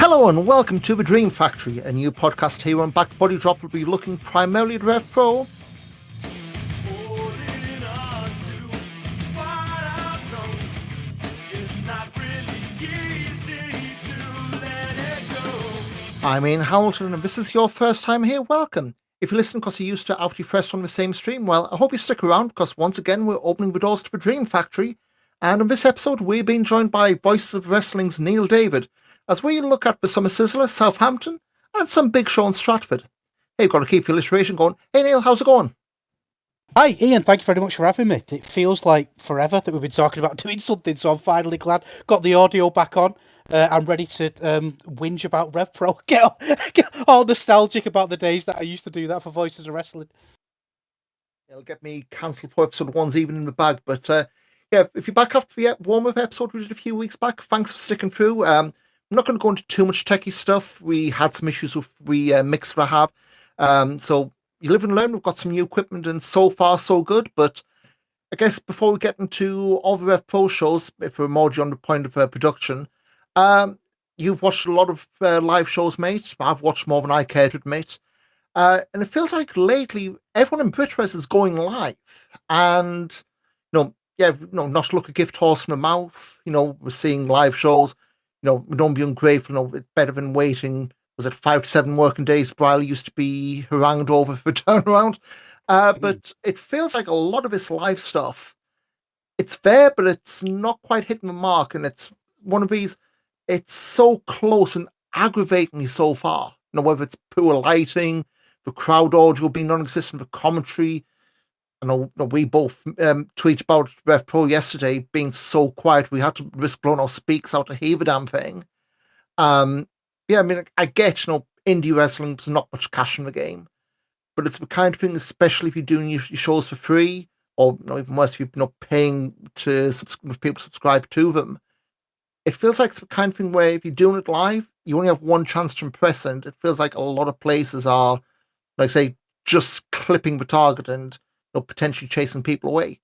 Hello and welcome to The Dream Factory, a new podcast here on Back Body Drop. Will be looking primarily at Rev Pro. I'm Ian Hamilton, and if this is your first time here, welcome. If you listen because you're used to after you pressed on the same stream, well, I hope you stick around because once again we're opening the doors to The Dream Factory, and in this episode we're being joined by Voices of Wrestling's Neil David as we look at the Summer Sizzler, Southampton, and some big show in Stratford. Hey, you've got to keep your alliteration going. Hey Neil, how's it going? Hi Ian, thank you very much for having me. It feels like forever that we've been talking about doing something, so I'm finally glad. Got the audio back on. I'm ready to whinge about Rev Pro. Get all nostalgic about the days that I used to do that for Voices of Wrestling. It'll get me cancelled for episode 1's even in the bag, but yeah, if you're back after the warm-up episode we did a few weeks back, thanks for sticking through. I'm not going to go into too much techie stuff. We had some issues with mix that I have. So you live and learn. We've got some new equipment, and so far so good. But I guess before we get into all the Rev Pro shows, if we're more on the point of production, you've watched a lot of live shows, mate. I've watched more than I care to admit. And it feels like lately everyone in BritRes is going live, and not to look a gift horse in the mouth. We're seeing live shows. We don't be ungrateful. It's better than waiting. Was it 5 to 7 working days? Briley used to be harangued over for turnaround. But it feels like a lot of this live stuff, it's there, but it's not quite hitting the mark. And it's one of these, it's so close and aggravatingly so far. Whether it's poor lighting, the crowd audio being non-existent, the commentary. I know we both tweeted about Rev Pro yesterday being so quiet we had to risk blowing our speaks out to hear the damn thing. Yeah, I mean, I get, indie wrestling's not much cash in the game, but it's the kind of thing, especially if you're doing your shows for free, or even worse, if you're not paying to people subscribe to them. It feels like it's the kind of thing where if you're doing it live, you only have one chance to impress, and it feels like a lot of places are, like say, just clipping the target and potentially chasing people away.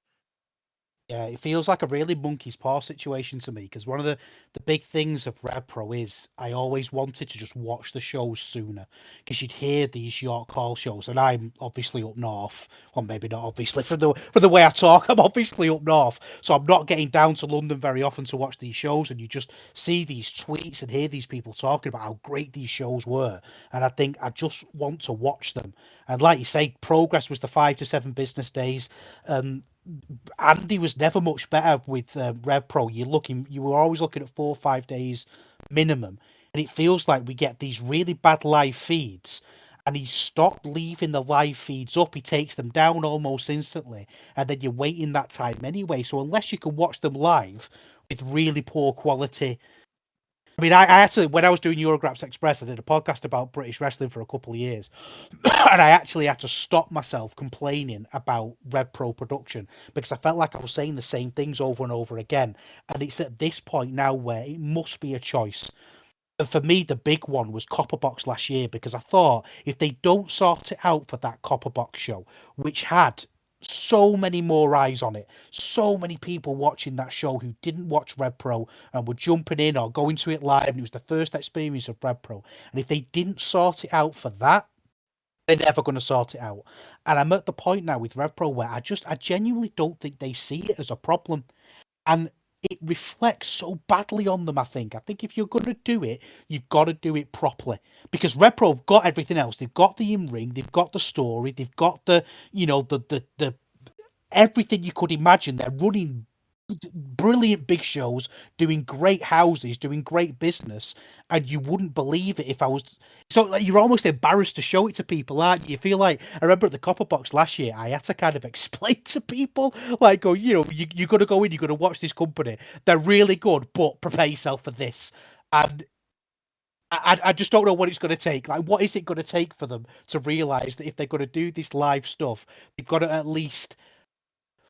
Yeah, it feels like a really monkey's paw situation to me, because one of the big things of Rev Pro is I always wanted to just watch the shows sooner, because you'd hear these York Hall shows, and I'm obviously up north, or maybe not obviously, for the way I talk, I'm obviously up north, so I'm not getting down to London very often to watch these shows, and you just see these tweets and hear these people talking about how great these shows were, and I think I just want to watch them. And like you say, Progress was the 5 to 7 business days. Andy was never much better with Rev Pro. You were always looking at 4 or 5 days minimum, and it feels like we get these really bad live feeds, and he stopped leaving the live feeds up. He takes them down almost instantly, and then you're waiting that time anyway. So unless you can watch them live with really poor quality. I mean, I actually, when I was doing Eurograps Express, I did a podcast about British wrestling for a couple of years, and I actually had to stop myself complaining about Rev Pro production, because I felt like I was saying the same things over and over again, and it's at this point now where it must be a choice. And for me, the big one was Copperbox last year, because I thought if they don't sort it out for that Copperbox show, which had so many more eyes on it, so many people watching that show who didn't watch Rev Pro and were jumping in or going to it live, and it was the first experience of Rev Pro, and if they didn't sort it out for that, they're never going to sort it out. And I'm at the point now with Rev Pro where I genuinely don't think they see it as a problem, and it reflects so badly on them. I think if you're going to do it, you've got to do it properly, because Rev Pro have got everything else. They've got the in-ring, they've got the story, they've got the everything you could imagine. They're running brilliant big shows, doing great houses, doing great business, and you wouldn't believe it if I was. So like, you're almost embarrassed to show it to people, aren't you? You feel like, I remember at the Copperbox last year, I had to kind of explain to people, like, you're going to go in, you're going to watch this company. They're really good, but prepare yourself for this. And I just don't know what it's going to take. Like, what is it going to take for them to realise that if they're going to do this live stuff, they've got to at least.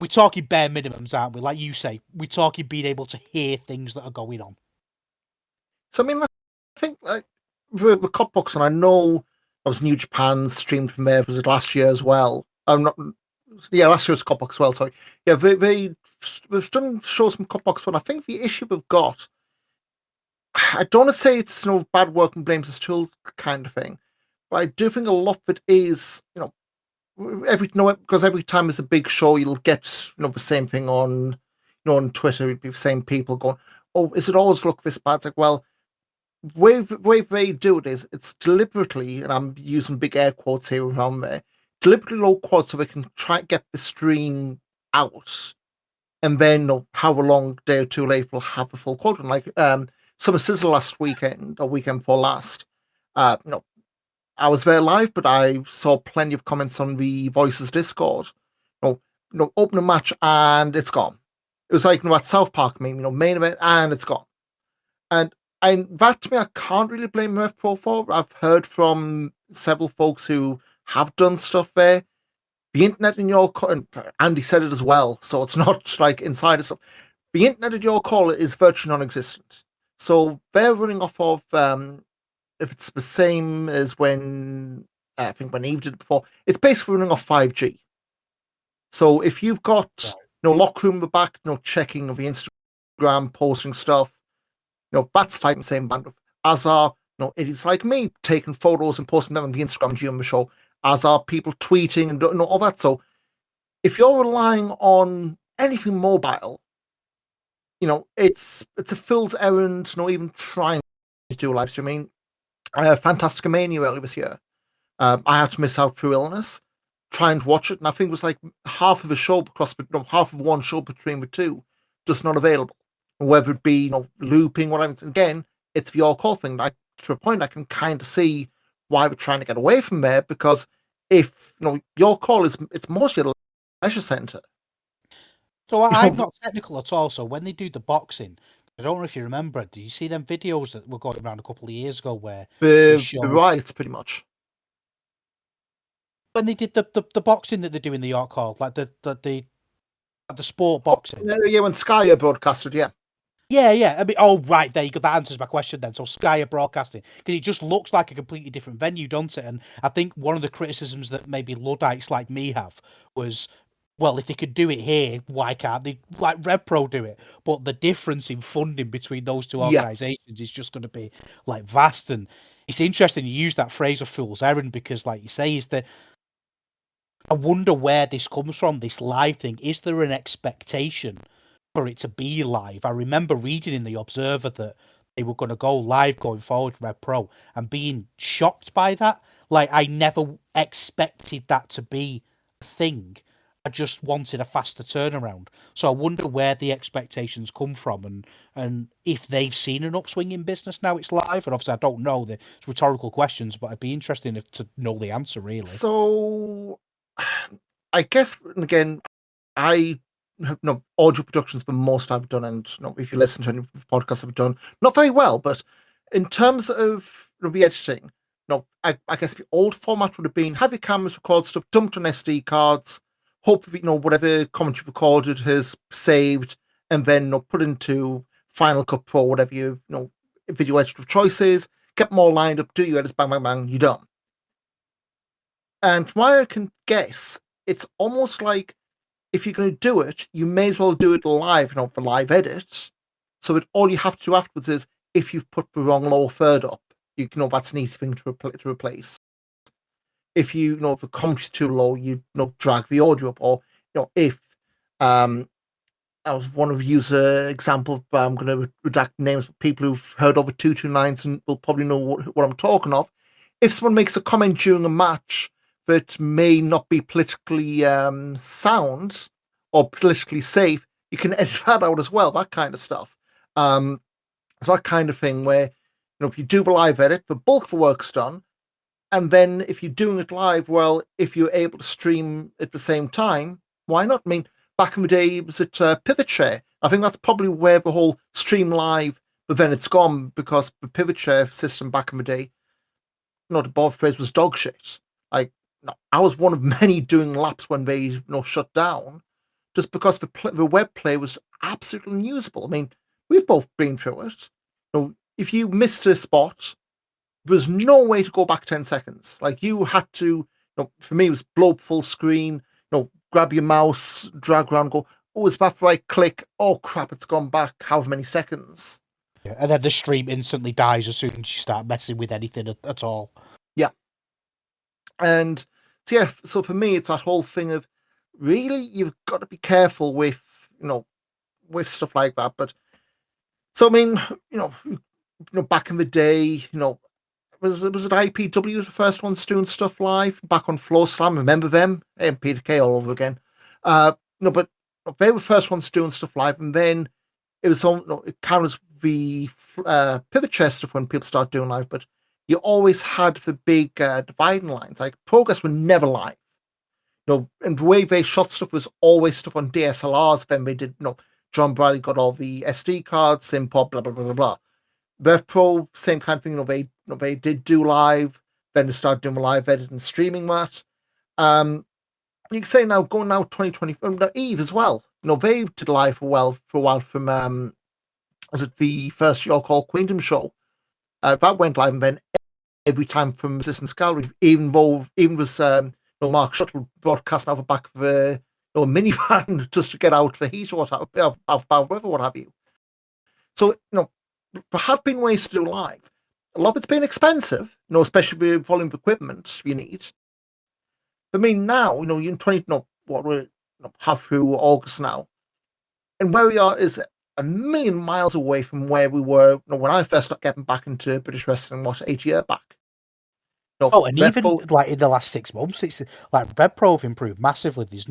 We're talking bare minimums, aren't we? Like you say, we're talking being able to hear things that are going on. So, I mean, I think like the Copperbox, and I know I was New Japan streamed from there, was it last year as well? Last year was Copperbox as well, sorry. Yeah, we've done shows from Copperbox, but I think the issue we've got, I don't want to say it's bad work and blames his tool kind of thing, but I do think a lot of it is because every time there's a big show, you'll get the same thing on on Twitter. It'd be the same people going, "Oh, is it always look this bad?" It's like, well, way they do it is it's deliberately, and I'm using big air quotes here around there, deliberately low quality so they can try to get the stream out, and then however long day or two later we'll have the full quote. And like Summer Sizzler last weekend or weekend before last, I was there live, but I saw plenty of comments on the Voices Discord. Open a match and it's gone. It was like that South Park meme, main event and it's gone. And that to me, I can't really blame Rev Pro for. I've heard from several folks who have done stuff there. The internet in your call, and Andy said it as well, so it's not like insider stuff. The internet in your call is virtually non-existent. So they're running off of if it's the same as when I think when Eve did it before, it's basically running off 5G. So if you've got locker room in the back, checking of the Instagram, posting stuff, that's fighting the same bandwidth. As are idiots like me taking photos and posting them on the Instagram during the show, as are people tweeting and all that. So if you're relying on anything mobile, it's a fool's errand, even trying to do a live streaming. Fantastica Mania earlier this year. I had to miss out through illness, trying to watch it, and I think it was like half of a show half of one show between the two, just not available. Whether it be looping, whatever. Again, it's the all call thing. To a point, I can kind of see why we're trying to get away from there, because if your call it's mostly a leisure centre. So I'm not technical at all. So when they do the boxing, I don't know if you remember. Do you see them videos that were going around a couple of years ago where the riots pretty much? When they did the boxing that they do in the York Hall, like the sport boxing. Yeah, when Sky are broadcasted, yeah. Yeah. I mean, right, there you go. That answers my question then. So Sky are broadcasting, because it just looks like a completely different venue, doesn't it? And I think one of the criticisms that maybe Luddites like me have was, well, if they could do it here, why can't they, like Rev Pro, do it? But the difference in funding between those two organisations is just going to be like vast. And it's interesting you use that phrase of fool's errand, because, like you say, is that I wonder where this comes from, this live thing. Is there an expectation for it to be live? I remember reading in the Observer that they were going to go live going forward, Rev Pro, and being shocked by that. Like, I never expected that to be a thing. I just wanted a faster turnaround. So I wonder where the expectations come from, and if they've seen an upswing in business now it's live. And obviously I don't know, the rhetorical questions, but I'd be interested to know the answer, really. So I guess, again, I have audio productions, but most I've done, and if you listen to any podcasts I've done, not very well, but in terms of the editing, I guess the old format would have been have your cameras record stuff, dumped on SD cards, hope whatever comment you've recorded has saved, and then put into Final Cut Pro, whatever you video editor of choices, get them all lined up, do your edits, bang, bang, bang, you're done. And from what I can guess, it's almost like if you're going to do it, you may as well do it live, the live edit. So that all you have to do afterwards is, if you've put the wrong lower third up, that's an easy thing to replace. If if the commentary's too low, you drag the audio up, or if I was one of user example, but I'm going to redact names of people who've heard over 229s and will probably know what I'm talking of. If someone makes a comment during a match that may not be politically sound or politically safe, you can edit that out as well, that kind of stuff. So that kind of thing where, if you do the live edit, the bulk of the work's done, and then if you're doing it live, well, if you're able to stream at the same time, why not? I mean, back in the day, it was at Pivot Share. I think that's probably where the whole stream live, but then it's gone, because the Pivot Share system back in the day, the above phrase was dog shit. Like, I was one of many doing laps when they shut down, just because the web play was absolutely unusable. I mean, we've both been through it. If you missed a spot, there was no way to go back 10 seconds. Like, you had to, for me, it was blow up full screen, grab your mouse, drag around, go, oh, is that right? Click. Oh, crap, it's gone back however many seconds. Yeah, and then the stream instantly dies as soon as you start messing with anything at all. Yeah. And so, yeah, so for me, it's that whole thing of really you've got to be careful with, with stuff like that. But so, I mean, back in the day, was it IPW was the first ones doing stuff live back on Floor Slam? Remember them? And Peter K all over again. But they were the first ones doing stuff live, and then it was on. It counts the pivot chair stuff when people start doing live, but you always had the big dividing lines. Like Progress were never live. And the way they shot stuff was always stuff on DSLRs. Then they did, John Bradley got all the SD cards, Simpod, blah blah blah blah blah. Rev Pro, same kind of thing. They did do live. Then they started doing live editing and streaming that. You can say now going now 2020 Eve as well. They did live for a while from was it the first York Hall Queendom show? That went live, and then every time from Resistance Gallery, even was Mark Shuttle broadcasting out the back of a minivan just to get out the heat or whatever, what have you. So there have been ways to do live. A lot of it's been expensive, especially with the volume of equipment you need. I mean, now, you're in 20, what we're half through August now, and where we are is a million miles away from where we were when I first started getting back into British wrestling, 8 years back. And even like in the last 6 months, it's like Rev Pro have improved massively. There's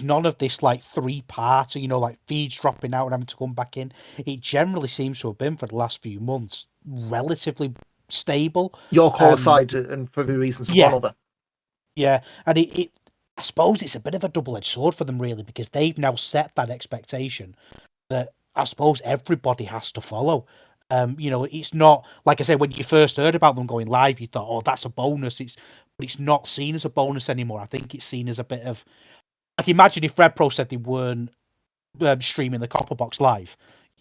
none of this like 3-part, like feeds dropping out and having to come back in. It generally seems to have been for the last few months relatively stable. Your call aside, and for the reasons for one other. Yeah, and I suppose it's a bit of a double-edged sword for them, really, because they've now set that expectation that I suppose everybody has to follow. It's not like I said, when you first heard about them going live, you thought, "Oh, that's a bonus." But it's not seen as a bonus anymore. I think it's seen as a bit of like, imagine if Rev Pro said they weren't streaming the Copperbox live.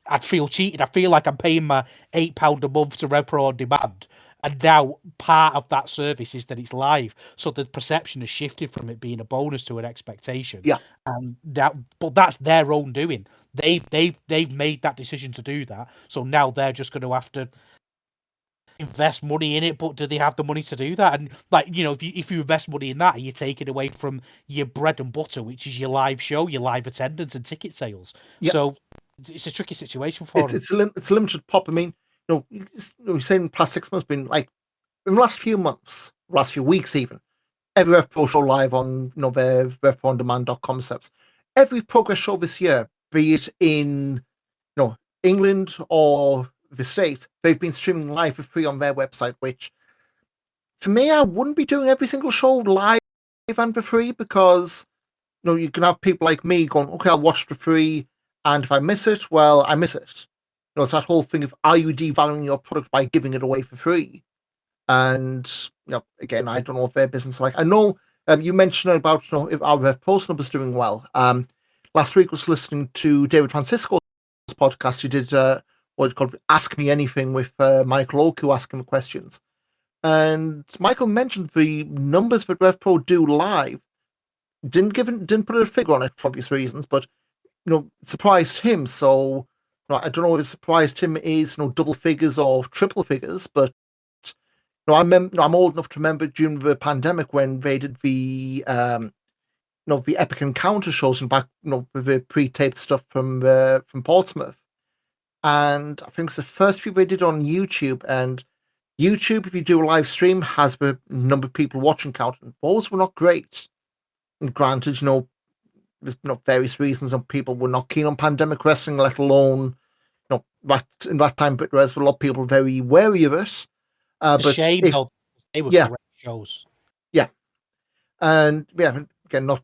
I'd feel cheated. I feel like I'm paying my £8 a month to Rev Pro on demand, and now part of that service is that it's live. So the perception has shifted from it being a bonus to an expectation. Yeah, but that's their own doing. They've made that decision to do that. So now they're just going to have to invest money in it. But do they have the money to do that? And if you invest money in that, you take it away from your bread and butter, which is your live show, your live attendance, and ticket sales. Yeah. So it's a tricky situation for them. It's a limited pop. I mean, we're saying the past 6 months been like in the last few months, last few weeks even. Every Rev Pro show live on their RevProOnDemand.com steps. Every Progress show this year, be it in England or the States, they've been streaming live for free on their website, which for me, I wouldn't be doing every single show live and for free, because you can have people like me going, okay, I'll watch for free, and if I miss it, well, I miss it. It's that whole thing of, are you devaluing your product by giving it away for free? And again, I don't know if their business is like. I know you mentioned about if our Rev Pro numbers doing well. Last week was listening to David Francisco's podcast. He did what's called Ask Me Anything with Michael Oak, who asked him questions. And Michael mentioned the numbers that Rev Pro do live. Didn't put a figure on it for obvious reasons, but it surprised him. So I don't know if it surprised him is double figures or triple figures, but I'm old enough to remember during the pandemic when they did the the Epic Encounter shows and back with the pre-taped stuff from Portsmouth. And I think it's the first few they did on YouTube. And YouTube, if you do a live stream, has the number of people watching count. And those were not great. And granted, there's various reasons, and people were not keen on pandemic wrestling, let alone, that in that time, but there was a lot of people very wary of it. But shame, though, they were great shows. Yeah, and again, not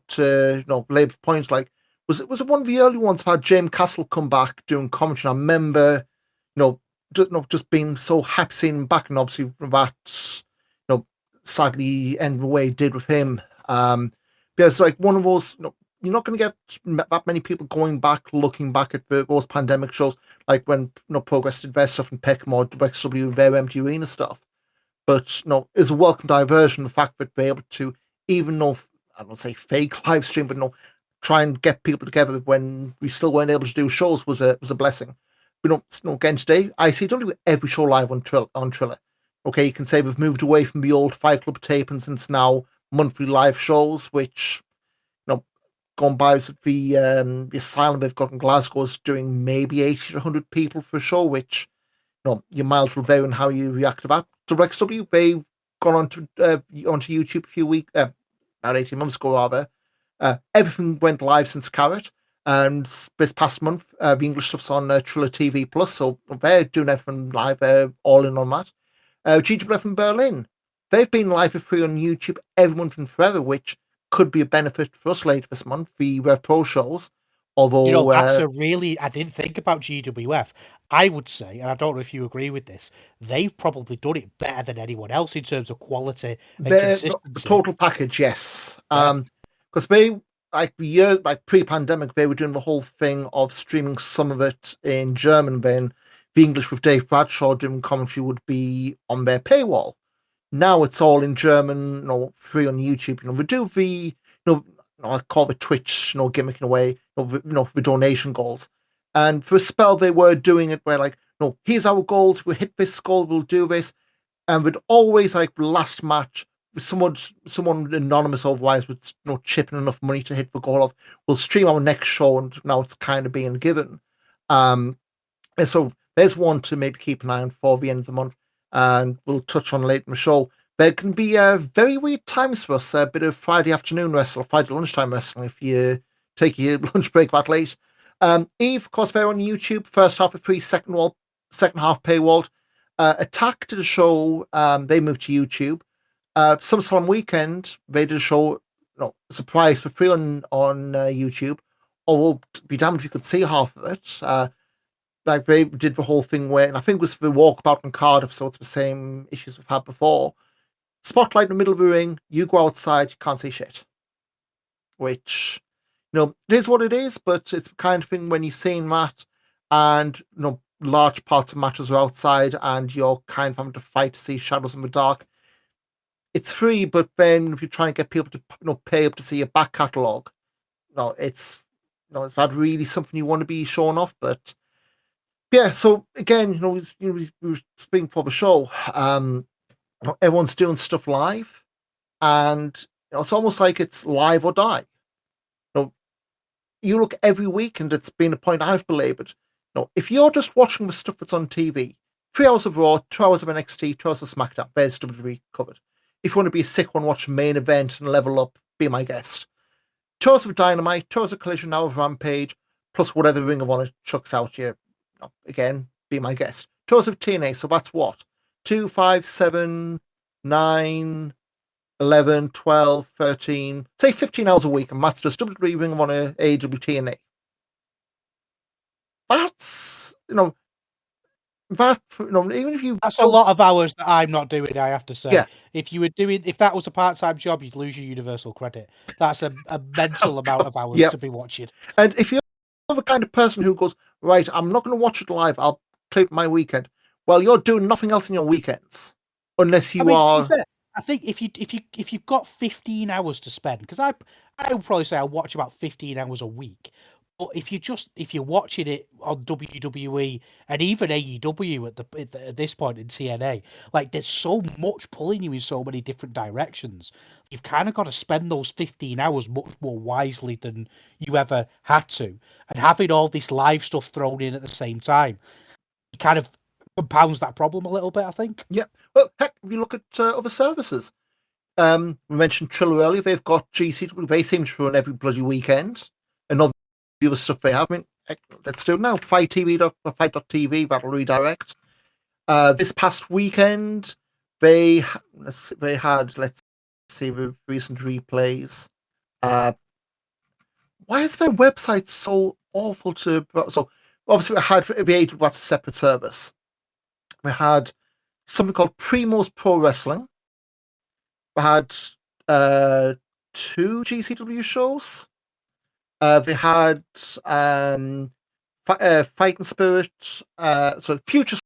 labor points. Like, was it one of the early ones that had James Castle come back doing commentary? I remember, just being so happy seeing him back, and obviously that, sadly ended the way he did with him. Because like one of those, you're not going to get that many people going back, looking back at those pandemic shows, like when Progress did their stuff in Peckham or WXW, their empty arena stuff. But it's a welcome diversion. The fact that we're able to, even though I don't say fake live stream, but try and get people together when we still weren't able to do shows was a blessing. again today, ICW, every show live on Triller. Okay, you can say we've moved away from the old Fight Club taping since now monthly live shows, which, gone by with the asylum they've got in Glasgow is doing maybe 80 to 100 people for a show, which, your miles will vary on how you react to that. So RexW, they've gone onto YouTube a few weeks, about 18 months ago rather. Everything went live since Carrot, and this past month, the English stuff's on Triller TV Plus, so they're doing everything live, all in on that. GWF in Berlin, they've been live for free on YouTube every month and forever, which could be a benefit for us later this month, the Rev Pro shows. Although that's I didn't think about GWF. I would say, and I don't know if you agree with this, they've probably done it better than anyone else in terms of quality and consistency. The total package, yes. Because they, pre-pandemic, they were doing the whole thing of streaming some of it in German. Then the English with Dave Bradshaw doing commentary would be on their paywall. Now it's all in German, free on YouTube. We do the, I call it Twitch, gimmick in a way, the donation goals. And for a spell, they were doing it where, here's our goals, we hit this goal, we'll do this. And we'd always, last match, someone anonymous otherwise would, chip in enough money to hit the goal of, we'll stream our next show, and now it's kind of being given. And so there's one to maybe keep an eye on for the end of the month, and we'll touch on later in the show. There can be very weird times for us, a bit of Friday afternoon wrestling, or Friday lunchtime wrestling, if you take your lunch break that late. Eve, of course, they're on YouTube, first half of free, second half paywalled. Attack did a show, they moved to YouTube. SummerSlam weekend, they did a show, surprise for free on YouTube. Although, be damned if you could see half of it. They did the whole thing where, and I think it was the walkabout in Cardiff, so it's the same issues we've had before. Spotlight in the middle of the ring, you go outside, you can't see shit. Which, it is what it is, but it's the kind of thing when you're seeing that, and, large parts of matches are outside, and you're kind of having to fight to see shadows in the dark. It's free, but then if you try and get people to pay up to see your back catalogue, it's not really something you want to be showing off. But yeah, so again, we were speaking for the show. Everyone's doing stuff live, and it's almost like it's live or die. You look every week, and it's been a point I've belabored. If you're just watching the stuff that's on TV, 3 hours of Raw, 2 hours of NXT, 2 hours of SmackDown, there's WWE covered. If you want to be a sick one, watch main event and level up, be my guest. 2 hours of Dynamite, 2 hours of Collision, now of Rampage, plus whatever Ring of Honor chucks out here. Again, be my guest. 2 hours of TNA, so that's what? 2, 5, 7, 9, 11, 12, 13, say 15 hours a week, and that's just WWE, Ring of Honor, AEW, TNA. That's, even if you... That's a lot of hours that I'm not doing, I have to say. Yeah. If that was a part-time job, you'd lose your universal credit. That's a mental amount of hours to be watching. And if you're the kind of person who goes, right, I'm not going to watch it live, I'll play it my weekend. Well, you're doing nothing else in your weekends, unless you are... I think if you've got 15 hours to spend, because I would probably say I watch about 15 hours a week. But if you're watching it on WWE and even AEW at this point in TNA, there's so much pulling you in so many different directions. You've kind of got to spend those 15 hours much more wisely than you ever had to. And having all this live stuff thrown in at the same time, it kind of compounds that problem a little bit, I think. Yeah. Well, heck, if you look at other services, we mentioned Triller earlier. They've got GCW. They seem to run every bloody weekend. And all the other stuff they have. I mean, heck, let's do it now. Fight.tv, that'll redirect. This past weekend, they had, let's see the recent replays. Why is their website so awful to... So, obviously, that's a separate service. We had something called Primo's Pro Wrestling. We had 2 GCW shows. They had Fighting Spirit, Future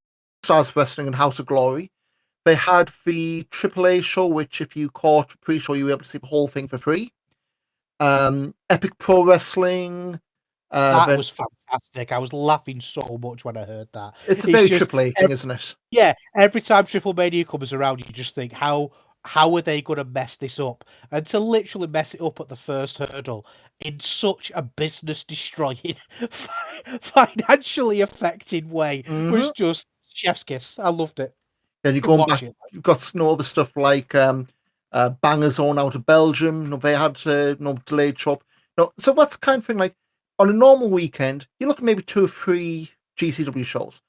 Stars Wrestling and House of Glory. They had the AAA show, which if you caught the pre-show, you were able to see the whole thing for free. Epic Pro Wrestling. That Then was fantastic. I was laughing so much when I heard that. it's a It's very just AAA thing, isn't it? yeah, every time Triple Mania comes around, you just think how are they going to mess this up? And to literally mess it up at the first hurdle in such a business destroying, financially affecting way was just chef's kiss. I loved it. Then you're Could going watch back, it. you've got other stuff like Bangers On out of Belgium. They had delayed shop. So that's the kind of thing like on a normal weekend, you look at maybe 2 or 3 GCW shows.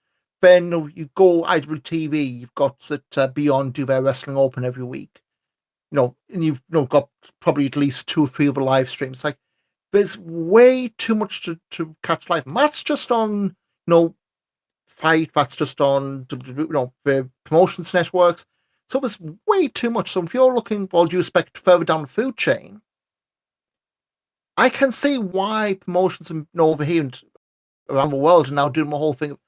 Then you go IWTV, you've got that Beyond do their Wrestling Open every week. And you've got probably at least 2 or 3 of the live streams. Like there's way too much to catch live. And that's just on Fight, that's just on the promotions networks. So there's way too much. So if you're looking, all due respect, further down the food chain, I can see why promotions over here and around the world are now doing the whole thing of,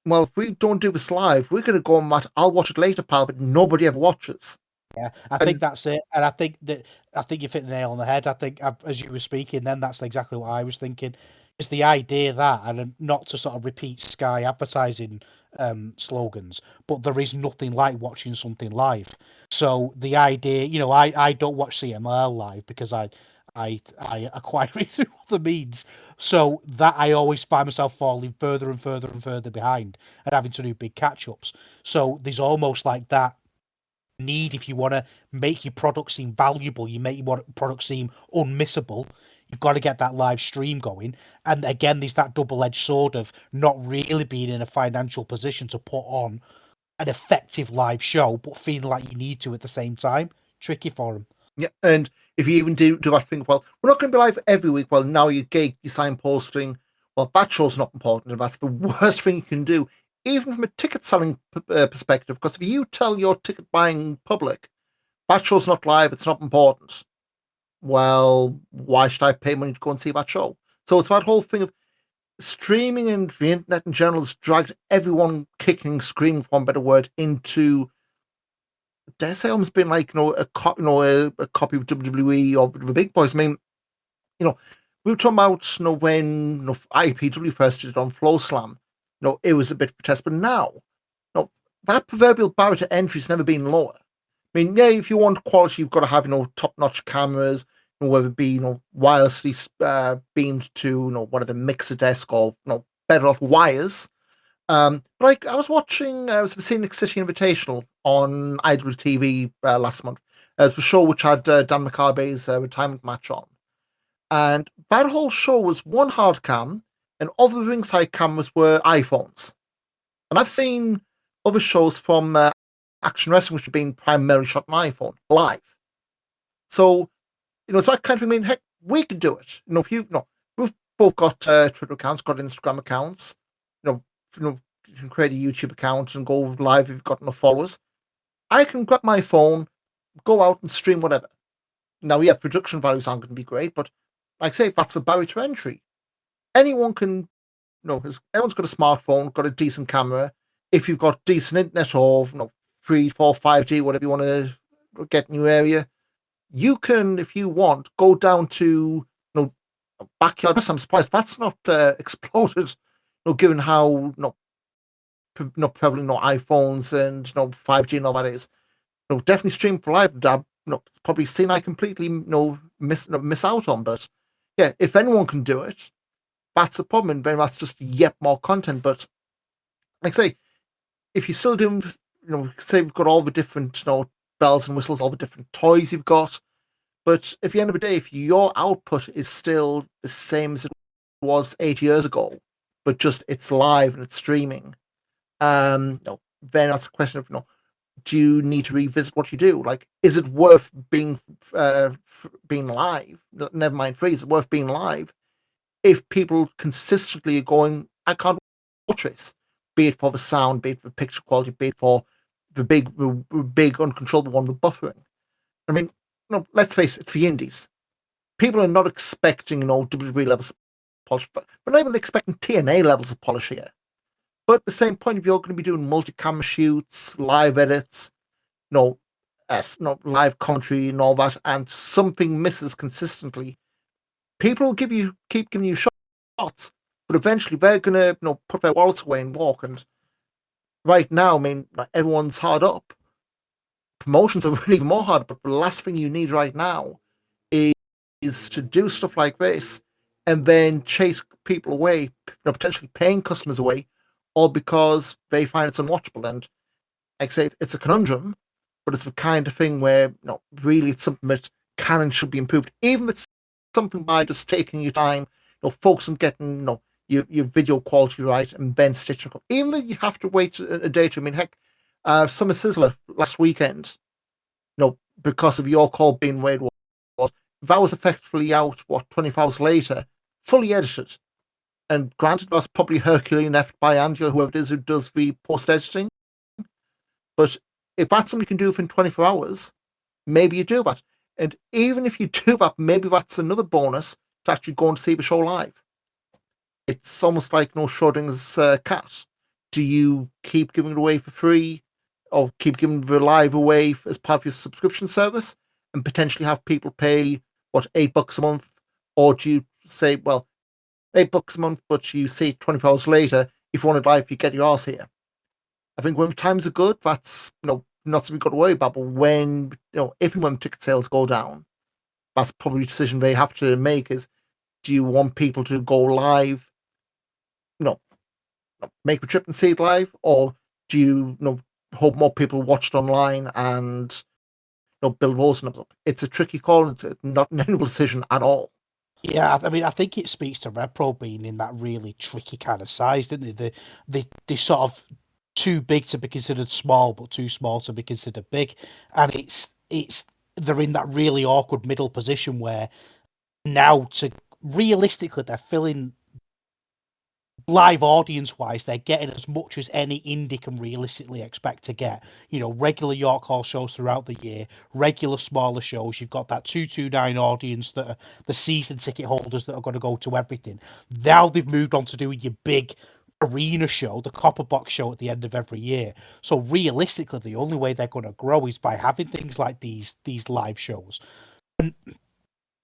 well, if we don't do this live, we're going to go on that. I'll watch it later, pal, but nobody ever watches. Yeah, I think that's it, and I think you hit the nail on the head. I think as you were speaking, then that's exactly what I was thinking. It's the idea that, and not to sort of repeat Sky advertising slogans, but there is nothing like watching something live. So the idea, I don't watch CML live because I acquire it through other means. So that I always find myself falling further and further and further behind and having to do big catch ups. So there's almost like that need, if you want to make your product seem valuable, you make your product seem unmissable, you've got to get that live stream going. And again, there's that double-edged sword of not really being in a financial position to put on an effective live show, but feeling like you need to at the same time. Tricky for them. Yeah, and if you even do that thing, well, we're not going to be live every week. Well, now you gig, you signposting. Well, that show's not important, and that's the worst thing you can do, even from a ticket selling perspective. Because if you tell your ticket buying public that show's not live, it's not important, well, why should I pay money to go and see that show? So it's that whole thing of streaming and the internet in general has dragged everyone kicking, screaming, for one better word, into, dare I say, almost been like a copy of WWE or the big boys. I mean, we were talking about when IPW first did it on Flow Slam. It was a bit of a test, but now, that proverbial barrier to entry has never been lower. I mean, yeah, if you want quality, you've got to have top-notch cameras, whether it be wirelessly beamed to whatever mixer desk or better off wires. Like I was watching, I was the Scenic City Invitational on IWTV last month. It was a show which had Dan McCarthy's retirement match on, and that whole show was one hard cam, and all the ringside cameras were iPhones. And I've seen other shows from Action Wrestling which have been primarily shot on iPhone live. So it's that kind of thing. I mean, heck, we could do it. If we've both got Twitter accounts, got Instagram accounts. You can create a YouTube account and go live if you've got enough followers. I can grab my phone, go out and stream whatever. Now, yeah, production values aren't going to be great, but like I say, that's the barrier to entry. Anyone can, everyone's got a smartphone, got a decent camera. If you've got decent internet or 3, 4, 5G, whatever you want to get in your area, you can, if you want, go down to backyard. I'm surprised that's not exploded. Given how not prevalent iPhones and 5G and all that is. Definitely stream for live. It's probably seen I completely miss out on. But yeah, if anyone can do it, that's the problem, and then that's just yet more content. But like I say, if you're still doing, say we've got all the different bells and whistles, all the different toys you've got, but at the end of the day, if your output is still the same as it was 8 years ago, but just it's live and it's streaming, then that's a question of do you need to revisit what you do? Like, is it worth being live? Never mind free. Is it worth being live if people consistently are going, I can't watch this, be it for the sound, be it for picture quality, be it for the big uncontrollable one with buffering. I mean, let's face it, it's the indies. People are not expecting WWE levels of polish, but we're not even expecting TNA levels of polish here. But at the same point, if you're going to be doing multi-camera shoots, live edits, live commentary and all that, and something misses consistently, people keep giving you shots. spots, but eventually they're going to put their wallets away and walk. And right now, I mean, everyone's hard up. Promotions are even more hard, but the last thing you need right now is to do stuff like this and then chase people away, potentially paying customers away, all because they find it's unwatchable. And like I say, it's a conundrum, but it's the kind of thing where really it's something that can and should be improved. Even if it's something by just taking your time, focus on getting your video quality right and then stitching up. Even if you have to wait a day to, I mean, heck, Summer Sizzler last weekend, because of your call being where it was, that was effectively out 24 hours later, fully edited. And granted, that's probably Herculean effort by Andy or whoever it is who does the post editing. But if that's something you can do within 24 hours, maybe you do that. And even if you do that, maybe that's another bonus to actually go and see the show live. It's almost like Schrodinger's cat. Do you keep giving it away for free or keep giving the live away as part of your subscription service and potentially have people pay, $8 a month? Or do you say, well, $8 a month, but you see 24 hours later, if you want it live, you get your arse here. I think when times are good, that's not something we've got to worry about. But when if and when ticket sales go down, that's probably a decision they have to make: is do you want people to go live, make the trip and see it live, or do you hope more people watch it online and build those numbers up? It's a tricky call. It's not an equitable decision at all. Yeah, I mean, I think it speaks to Rev Pro being in that really tricky kind of size, didn't they? They sort of too big to be considered small, but too small to be considered big, and it's they're in that really awkward middle position where now realistically they're filling live audience wise, they're getting as much as any indie can realistically expect to get. Regular York Hall shows throughout the year, regular smaller shows. You've got that 229 audience that are the season ticket holders that are going to go to everything. Now they've moved on to doing your big arena show, the Copperbox show at the end of every year. So realistically, the only way they're going to grow is by having things like these live shows. And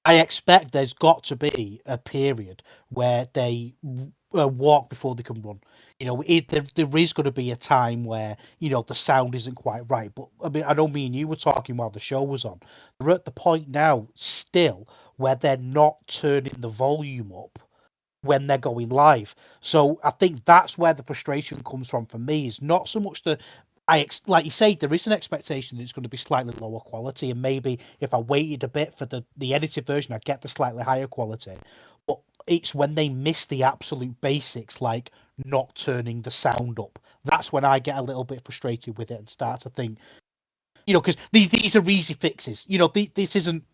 I expect there's got to be a period where they walk before they can run. There is going to be a time where the sound isn't quite right. But I mean, I know me and you were talking while the show was on. They're at the point now still where they're not turning the volume up when they're going live. So I think that's where the frustration comes from for me. Is not so much like you say, there is an expectation that it's going to be slightly lower quality, and maybe if I waited a bit for the edited version, I'd get the slightly higher quality. But it's when they miss the absolute basics, like not turning the sound up. That's when I get a little bit frustrated with it and start to think, because these are easy fixes. This isn't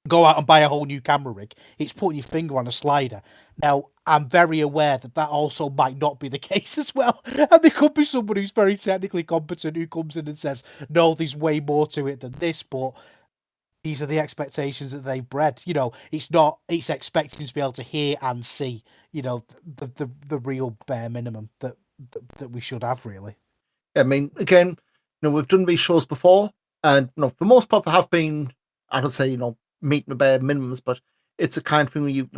go out and buy a whole new camera rig. It's putting your finger on a slider. Now, I'm very aware that also might not be the case as well. And there could be somebody who's very technically competent who comes in and says, no, there's way more to it than this, but these are the expectations that they've bred. It's expecting to be able to hear and see, the real bare minimum that we should have, really. I mean, again, we've done these shows before, and for the most part, there have been, I don't say, meeting the bare minimums, but it's a kind of thing where you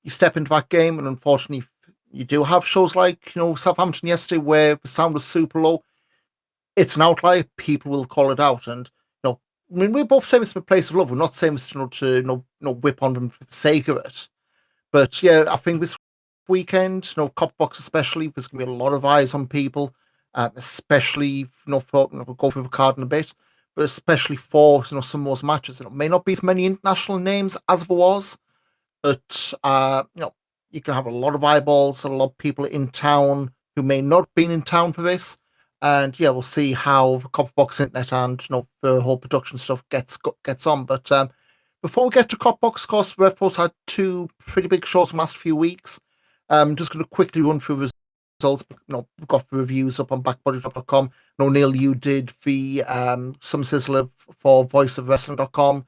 step into that game, and unfortunately, you do have shows like Southampton yesterday where the sound was super low. It's an outlier. People will call it out, and I mean, we're both saying this from a place of love. We're not saying this to whip on them for the sake of it. But yeah, I think this weekend, Copperbox especially, there's going to be a lot of eyes on people, especially we'll go through the card in a bit, but especially for some of those matches. It may not be as many international names as there was, but you can have a lot of eyeballs, a lot of people in town who may not have been in town for this. And yeah, we'll see how the Copperbox internet and the whole production stuff gets on. But before we get to Copperbox, of course, Rev Pro's had two pretty big shows in the last few weeks. I'm just going to quickly run through the results. We've got the reviews up on backbodydrop.com. Neil, you did the Summer Sizzler for voiceofwrestling.com.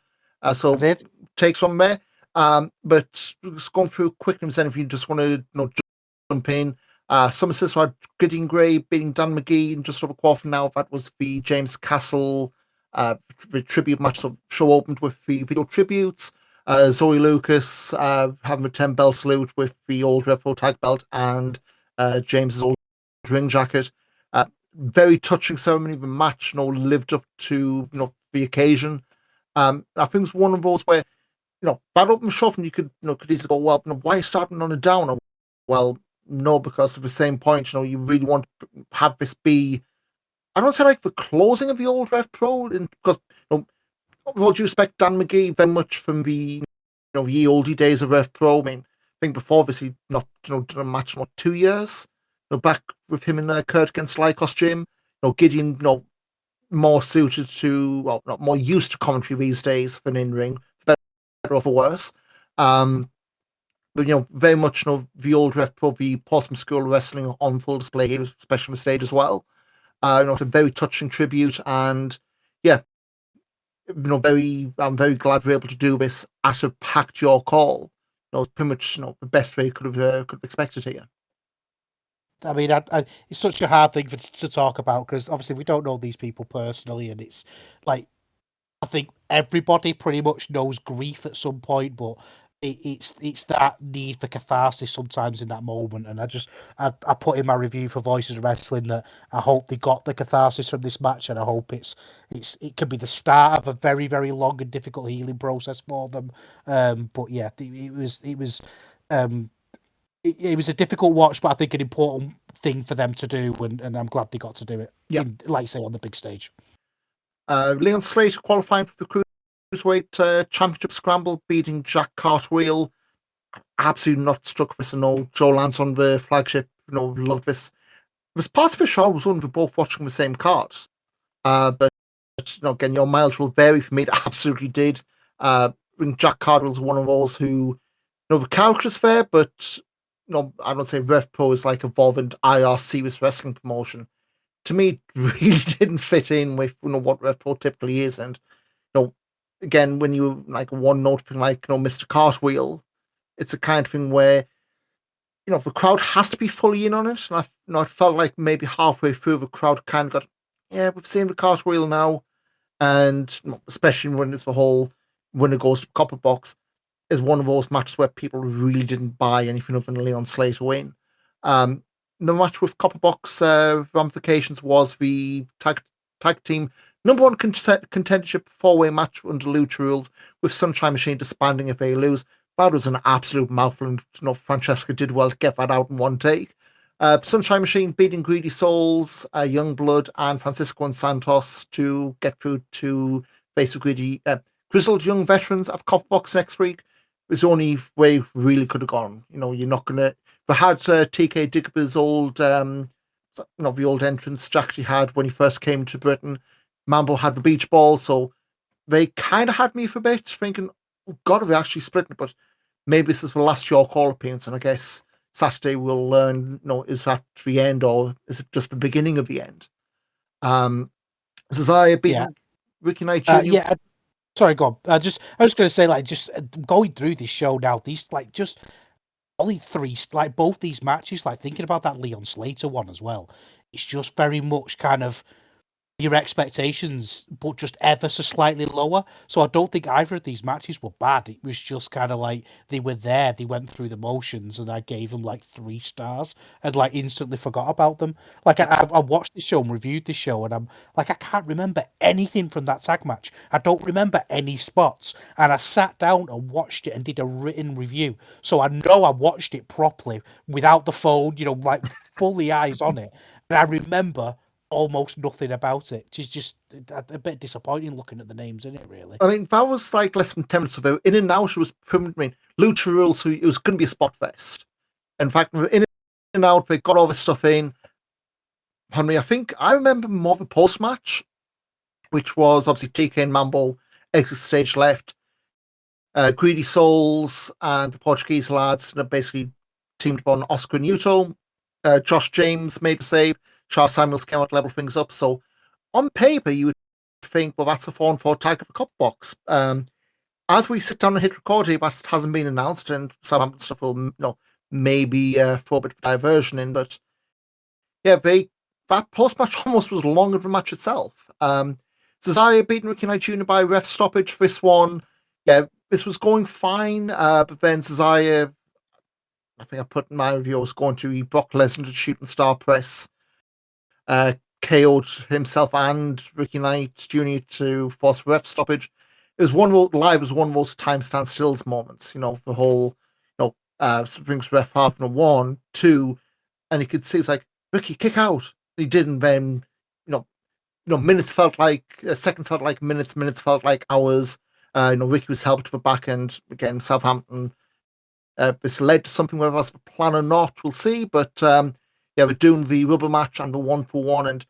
So takes from there. But just going through quickly, if anything you just want to jump in. Summer Sizzler had Gideon Gray beating Dan McGee in just over a quarter now. That was the James Castle tribute match. So show opened with the video tributes. Zoe Lucas having a 10 bell salute with the old Rev Pro tag belt and James's old ring jacket. Very touching ceremony. The match, lived up to the occasion. I think it was one of those where bad open shove, and you could could easily go, well, why are you starting on a downer? Well, no, because of the same point, you really want to have this be, I don't say like the closing of the old Rev Pro, because with all due respect, Dan McGee very much from the ye oldie days of Rev Pro. I mean, I think before this he not done a match in 2 years. Back with him and Kurt against Lycos Jim. Gideon, more suited to, well, not more used to commentary these days than in ring, better or for worse. But very much the old Rev Pro, the Portsmouth School of Wrestling on full display here, especially on the stage as well. It's a very touching tribute, and yeah, I'm very glad we're able to do this at a packed York Hall. It's pretty much the best way could have expected here. I mean, it's such a hard thing to talk about because obviously we don't know these people personally, and it's like I think everybody pretty much knows grief at some point, but it's that need for catharsis sometimes in that moment. And I put in my review for Voices of Wrestling that I hope they got the catharsis from this match, and I hope it could be the start of a very, very long and difficult healing process for them. But yeah, it was a difficult watch, but I think an important thing for them to do, and I'm glad they got to do it. Yeah, like say on the big stage. Leon Slater qualifying for the Cruiserweight Championship Scramble, beating Jack Cartwheel. Absolutely not struck this. Joe Lance on the flagship. Loved this. It was part of the show. I was wondering if we're both watching the same cards. But again, your mileage will vary. For me, it absolutely did. Jack Cartwheel's one of those who, the character's fair, but I don't say Rev Pro is like evolving IR serious wrestling promotion. To me, it really didn't fit in with what Rev Pro typically is. And again, when you like one note thing like Mr. Cartwheel, it's a kind of thing where the crowd has to be fully in on it. And I felt like maybe halfway through the crowd kind of got, yeah, we've seen the Cartwheel now, and especially when it's the whole winner goes to Copperbox, is one of those matches where people really didn't buy anything other than Leon Slater win. The match with Copperbox ramifications was the tag team number one contendership 4-way match under Lucha rules, with Sunshine Machine disbanding if they lose. That was an absolute mouthful, and Francesca did well to get that out in one take. Sunshine Machine beating Greedy Souls, Youngblood, and Francisco and Santos to get through to face the grizzled young veterans of Copperbox next week. It was the only way really could have gone. You're not gonna. We had TK Digby's old, the old entrance Jack had when he first came to Britain. Mambo had the beach ball, so they kind of had me for a bit, thinking, oh God, are we actually splitting it? But maybe this is the last York Hall appearance, and I guess Saturday we'll learn, is that the end, or is it just the beginning of the end? Cesaro beating Ricky Knight Jr. Sorry, go on. I was just going to say, like, just going through this show now, these, like, just only three, like, both these matches, like, thinking about that Leon Slater one as well, it's just very much kind of your expectations, but just ever so slightly lower. So I don't think either of these matches were bad. It was just kind of like they were there, they went through the motions, and I gave them like 3 stars and like instantly forgot about them. Like I watched the show and reviewed the show, and I'm like, I can't remember anything from that tag match. I don't remember any spots, and I sat down and watched it and did a written review. So I know I watched it properly without the phone, like fully eyes on it, and I remember almost nothing about it, which is just a bit disappointing looking at the names in it, really. I mean, that was like less than 10 minutes ago. In and Out was Lucha rules, so it was going to be a spot fest. In fact, in and Out, they got all this stuff in. I think I remember more of a post match, which was obviously TK and Mambo exit stage left. Greedy Souls and the Portuguese lads basically teamed up on Oscar and Yuto. Josh James made a save. Charles Samuels came out to level things up. So on paper, you would think, well, that's a 4-on-4 tag for Copperbox. As we sit down and hit record here, that hasn't been announced, and Southampton stuff will maybe throw a bit of diversion in. But yeah, that post-match almost was longer than the match itself. Cesaro beating Ricky Knight Jr. by ref stoppage. This one, yeah, this was going fine, but then Cesare, I think I put in my review, was going to Brock Lesnar to shooting star press, KO'd himself and Ricky Knight Jr. to force ref stoppage. It was live was one of those time stand stills moments, the whole, brings ref half, 1, 2, and you could see it's like, Ricky, kick out. He didn't then, minutes felt like seconds felt like minutes felt like hours. Ricky was helped to the back end again. Southampton. This led to something, whether that's the plan or not, we'll see. But we're doing the rubber match and the 1-for-1. And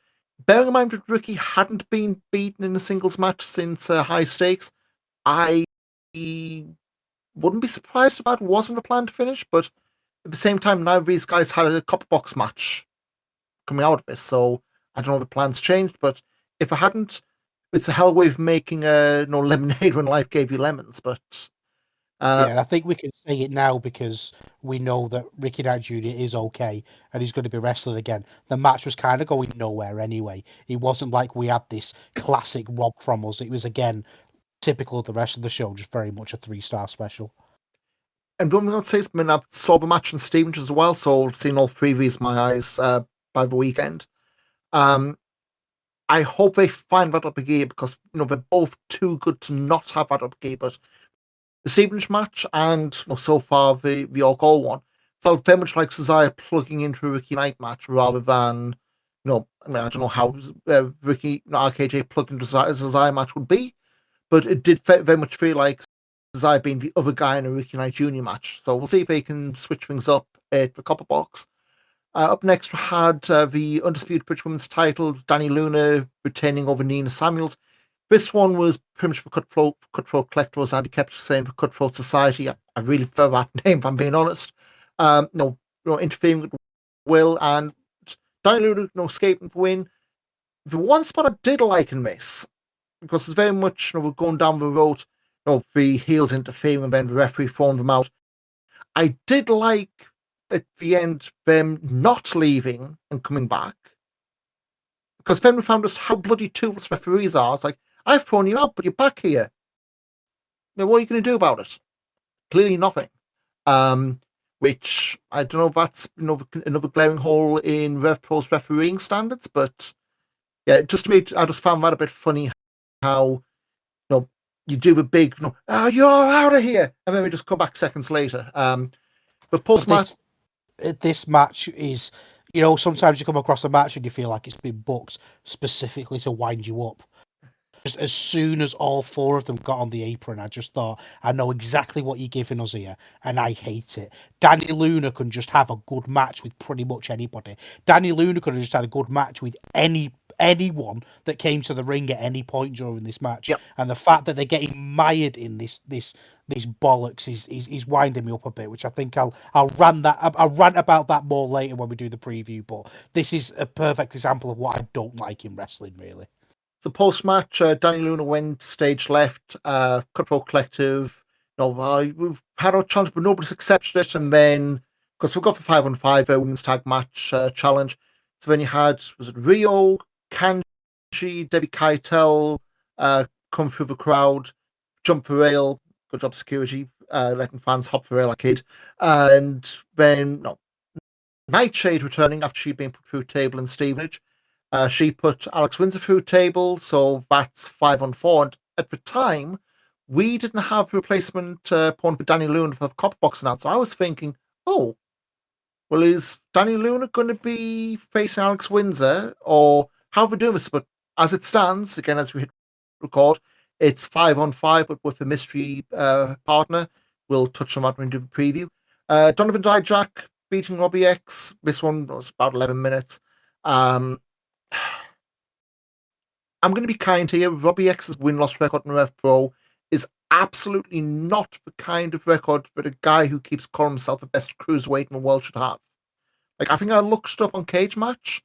bearing in mind that Ricky hadn't been beaten in a singles match since high stakes, I wouldn't be surprised if that wasn't a planned finish. But at the same time, now these guys had a Copperbox match coming out of this, so I don't know if the plans changed. But if it hadn't, it's a hell way of making lemonade when life gave you lemons. But and I think we can say it now because we know that Ricky Knight Jr. is okay and he's going to be wrestling again. The match was kind of going nowhere anyway. It wasn't like we had this classic rob from us. It was, again, typical of the rest of the show, just very much a 3-star special. And one thing I'll say is, I saw the match in Stevens as well, so I've seen all 3 of these my eyes by the weekend. I hope they find that up again because they're both too good to not have that up again. But the Stevens match and so far the all one felt very much like Cesare plugging into a Ricky Knight match rather than I don't know how Ricky RKJ plugged into Cesare match would be, but it did very much feel like Cesare being the other guy in a Ricky Knight Jr. match. So we'll see if they can switch things up at the Copperbox. Up next, we had the Undisputed British Women's title, Danny Luna retaining over Nina Samuels. This one was pretty much for Cutthroat Collectors, and he kept saying for Cutthroat Society. I really prefer that name, if I'm being honest. Interfering with Will, and Danny Luna escaping the win. The one spot I did like in this, because it's very much we're going down the road, the heels interfering and then the referee throwing them out. I did like at the end them not leaving and coming back, because then we found just how bloody toothless referees are. It's like, I've thrown you out, but you're back here. Now, what are you going to do about it? Clearly nothing. Which I don't know if that's another glaring hole in Rev Pro's refereeing standards, but yeah, just to me, I just found that a bit funny how you do the big you're out of here, and then we just come back seconds later. But post-match, this match is, sometimes you come across a match and you feel like it's been booked specifically to wind you up. Just as soon as all 4 of them got on the apron, I just thought, I know exactly what you're giving us here, and I hate it. Danny Luna can just have a good match with pretty much anybody. Danny Luna could have just had a good match with anyone that came to the ring at any point during this match. Yep. And the fact that they're getting mired in this bollocks is winding me up a bit, which I think I'll rant about that more later when we do the preview. But this is a perfect example of what I don't like in wrestling, really. So post-match, Danny Luna went stage left, Cutthroat Collective. We've had our chance, but nobody's accepted it. And then, because we got the 5-on-5 women's tag match challenge, so then you had, was it Rio, Kanji, Debbie Keitel come through the crowd, jump the rail, good job security, letting fans hop the rail like kid. And then, Nightshade returning after she'd been put through table in Stevenage. She put Alex Windsor through table, so that's 5-on-4. And at the time, we didn't have replacement point for Danny Luna for the Copperbox announced. So I was thinking, well, is Danny Luna going to be facing Alex Windsor, or how are we doing this? But as it stands, again, as we hit record, it's 5-on-5, but with a mystery partner. We'll touch on that when we do the preview. Donovan Dijak beating Robbie X. This one was about 11 minutes. I'm going to be kind here. Robbie X's win-loss record in Rev Pro is absolutely not the kind of record that a guy who keeps calling himself the best cruiserweight in the world should have. Like, I think I looked it up on Cage Match.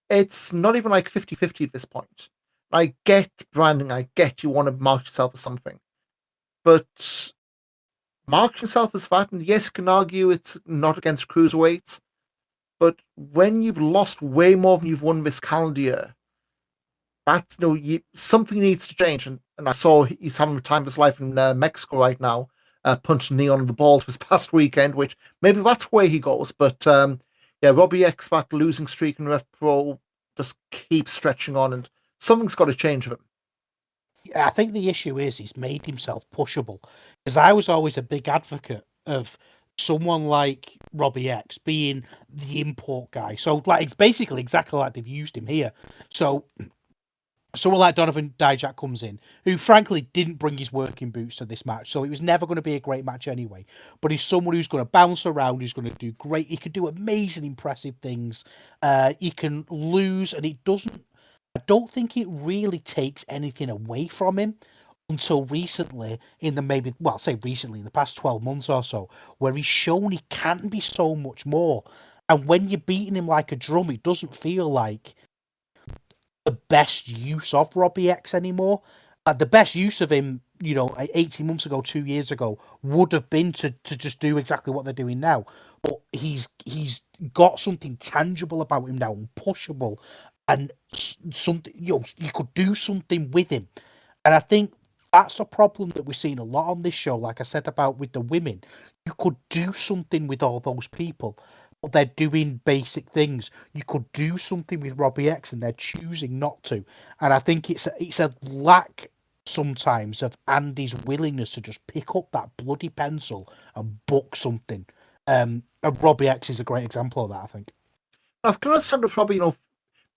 It's not even like 50-50 at this point. I get branding. I get you want to mark yourself as something. But mark yourself as that, and yes, you can argue it's not against cruiserweights. But when you've lost way more than you've won this calendar year, that something needs to change. And I saw he's having the time of his life in Mexico right now, punching Neon in the balls this past weekend, which maybe that's where he goes. But yeah, Robbie X, that losing streak in Rev Pro just keeps stretching on, and something's got to change with him. I think the issue is he's made himself pushable, because I was always a big advocate of someone like Robbie X being the import guy. So like it's basically exactly like they've used him here. So someone like Donovan Dijak comes in, who frankly didn't bring his working boots to this match, so it was never going to be a great match anyway. But he's someone who's going to bounce around, who's going to do great. He can do amazing, impressive things. He can lose, and it doesn't. I don't think it really takes anything away from him until recently, in the past 12 months or so, where he's shown he can be so much more. And when you're beating him like a drum, it doesn't feel like the best use of Robbie X anymore. The best use of him, 18 months ago, 2 years ago, would have been to just do exactly what they're doing now. But he's got something tangible about him now, and pushable, and something you could do something with him. And I think that's a problem that we're seeing a lot on this show. Like I said about with the women, you could do something with all those people, but they're doing basic things. You could do something with Robbie X, and they're choosing not to. And I think it's a lack sometimes of Andy's willingness to just pick up that bloody pencil and book something. And Robbie X is a great example of that, I think. I can understand if Robbie, I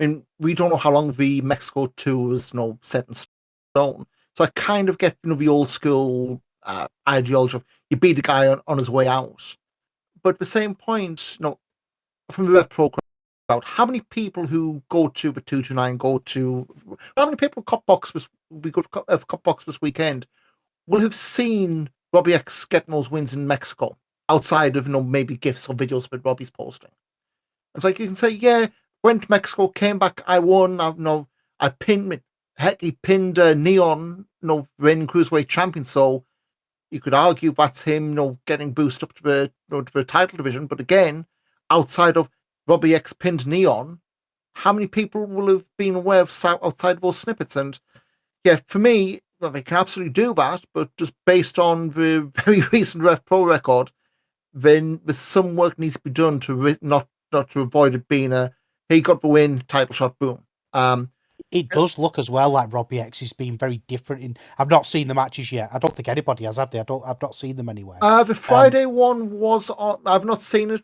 mean, we don't know how long the Mexico tour is, set in stone. So I kind of get, the old school ideology of you beat the guy on his way out. But at the same point, from the Rev Pro crowd, how many people who go to the 229 how many people Copperbox this weekend will have seen Robbie X getting those wins in Mexico outside of, maybe GIFs or videos that Robbie's posting? It's like you can say, yeah, went to Mexico, came back, I won, I pinned, heck, he pinned Neon, reigning cruiserweight champion, so you could argue that's him, getting boosted up to the title division. But again, outside of Robbie X pinned Neon, how many people will have been aware of outside of those snippets? And yeah, for me, they can absolutely do that, but just based on the very recent Rev Pro record, then there's some work needs to be done to not to avoid it being he got the win, title shot, boom. It does look as well like Robbie X is being very different. I've not seen the matches yet. I don't think anybody has, have they? I've not seen them anywhere. The Friday one was on. I've not seen it,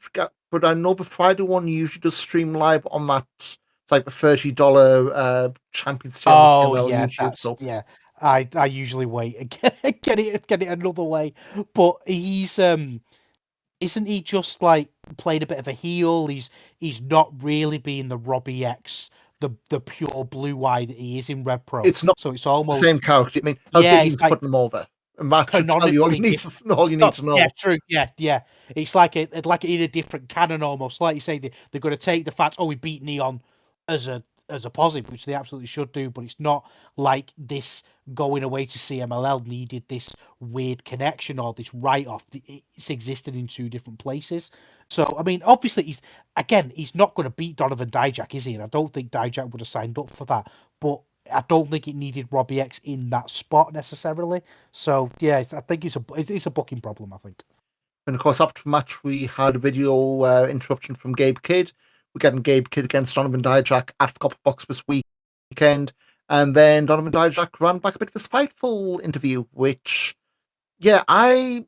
but I know the Friday one usually does stream live on that. It's like the $30 Champions Oh channel yeah, YouTube. yeah. I usually wait and get it another way. But he's isn't he just like playing a bit of a heel? He's not really being the Robbie X, the pure blue eye that he is in Rev Pro. It's not, so it's almost the same character. I mean, how big he's like putting them over. And that should tell you all you need to know. Yeah, true. Yeah. It's like like in a different canon almost. Like you say, they're going to take the fact, we beat Neon as a positive, which they absolutely should do, but it's not like this going away to CMLL needed this weird connection or this write-off. It's existed in two different places. So, I mean, obviously, he's not going to beat Donovan Dijak, is he? And I don't think Dijak would have signed up for that. But I don't think it needed Robbie X in that spot necessarily. So, yeah, I think it's a booking problem, I think. And of course, after the match, we had a video interruption from Gabe Kidd. We're getting Gabe Kidd against Donovan Dijak at the Copperbox this weekend. And then Donovan Dijak ran back a bit of a spiteful interview, which, yeah, I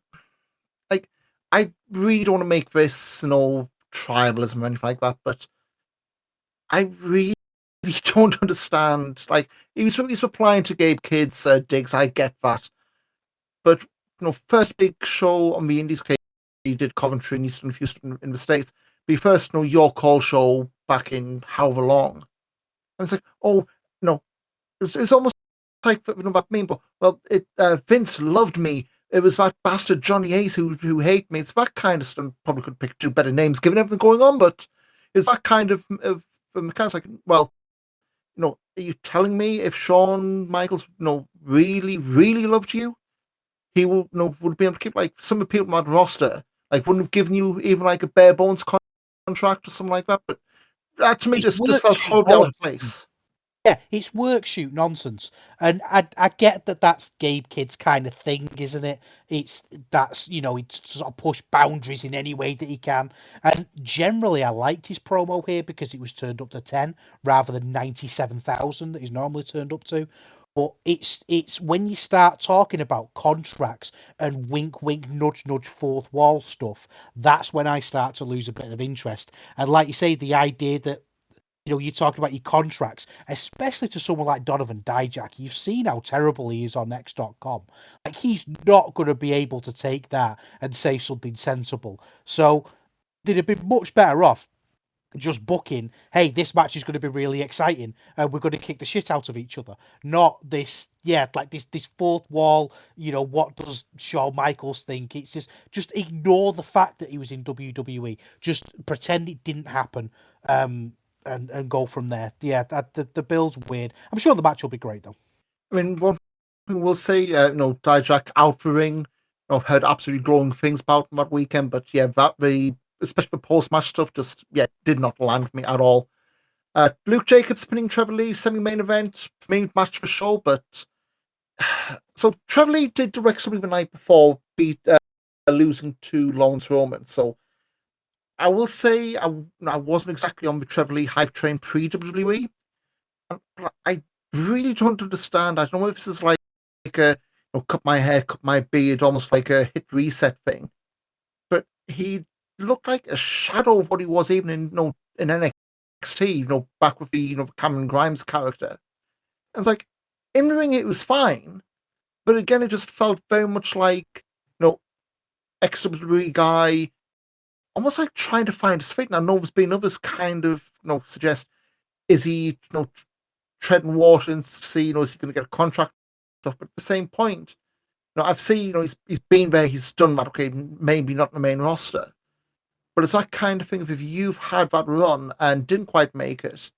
really don't want to make this, tribalism or anything like that, but I really don't understand. Like, he's replying to Gabe Kidd's digs, I get that. But, first big show on the Indies, okay, he did Coventry and Eastern Houston in the States. But first, your call show back in however long. And it's like, oh, no. It's almost like, that meme, but, well, Vince loved me. It was that bastard Johnny Ace who hated me. It's that kind of stuff. Probably could pick two better names given everything going on, but it's that kind of mechanics. Like, well, are you telling me if Shawn Michaels, really, really loved you, he would be able to keep, like, some of the people on that roster, like, wouldn't have given you even like a bare bones contract or something like that. But that to me just felt horribly out of place. Yeah, it's work shoot nonsense, and I get that that's Gabe Kidd's kind of thing, isn't it? That's he sort of push boundaries in any way that he can, and generally I liked his promo here because it was turned up to 10 rather than 97,000 that he's normally turned up to. But it's when you start talking about contracts and wink wink nudge nudge fourth wall stuff, that's when I start to lose a bit of interest. And like you say, the idea that you talk about your contracts, especially to someone like Donovan Dijak. You've seen how terrible he is on X.com. Like, he's not going to be able to take that and say something sensible. So they'd have been much better off just booking, hey, this match is going to be really exciting and we're going to kick the shit out of each other. Not this, like this fourth wall, what does Shawn Michaels think? It's just ignore the fact that he was in WWE. Just pretend it didn't happen. And go from there. Yeah, the build's weird. I'm sure the match will be great though. I mean, one thing we'll say, Dijak out the ring. I've heard absolutely glowing things about him that weekend, but yeah, especially the post-match stuff, just did not land for me at all. Luke Jacobs pinning Trevor Lee, semi-main event, main match for sure, but so Trevor Lee did direct something the night before, losing to Lawrence Roman. So I will say I wasn't exactly on the Trevor Lee hype train pre-WWE. I really don't understand. I don't know if this is like a cut my hair, cut my beard, almost like a hit reset thing. But he looked like a shadow of what he was even in NXT, back with the Cameron Grimes character. And it's like in the ring it was fine, but again it just felt very much like ex-WWE guy, almost like trying to find his feet. And I know there's been others kind of suggest, is he treading water and see is he going to get a contract stuff? But at the same point, I've seen he's been there, he's done that. Okay, maybe not the main roster, but it's that kind of thing. If you've had that run and didn't quite make it,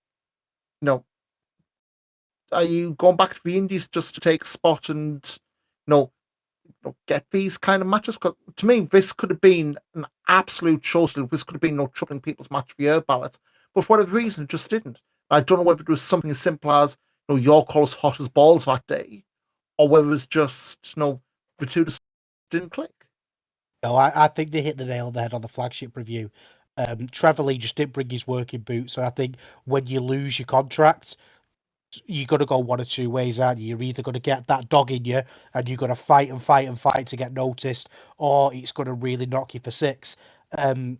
are you going back to the Indies just to take a spot and get these kind of matches? Because to me, this could have been an absolute showstopper. This could have been troubling people's match of the year ballots, but for whatever reason, it just didn't. I don't know whether it was something as simple as York was hot as balls that day, or whether it was just the two just didn't click. No, I think they hit the nail on the head on the flagship review. Trevor Lee just didn't bring his working boots, so I think when you lose your contract, you got to go one or two ways, aren't you? You're either going to get that dog in you and you're going to fight and fight and fight to get noticed, or it's going to really knock you for six. And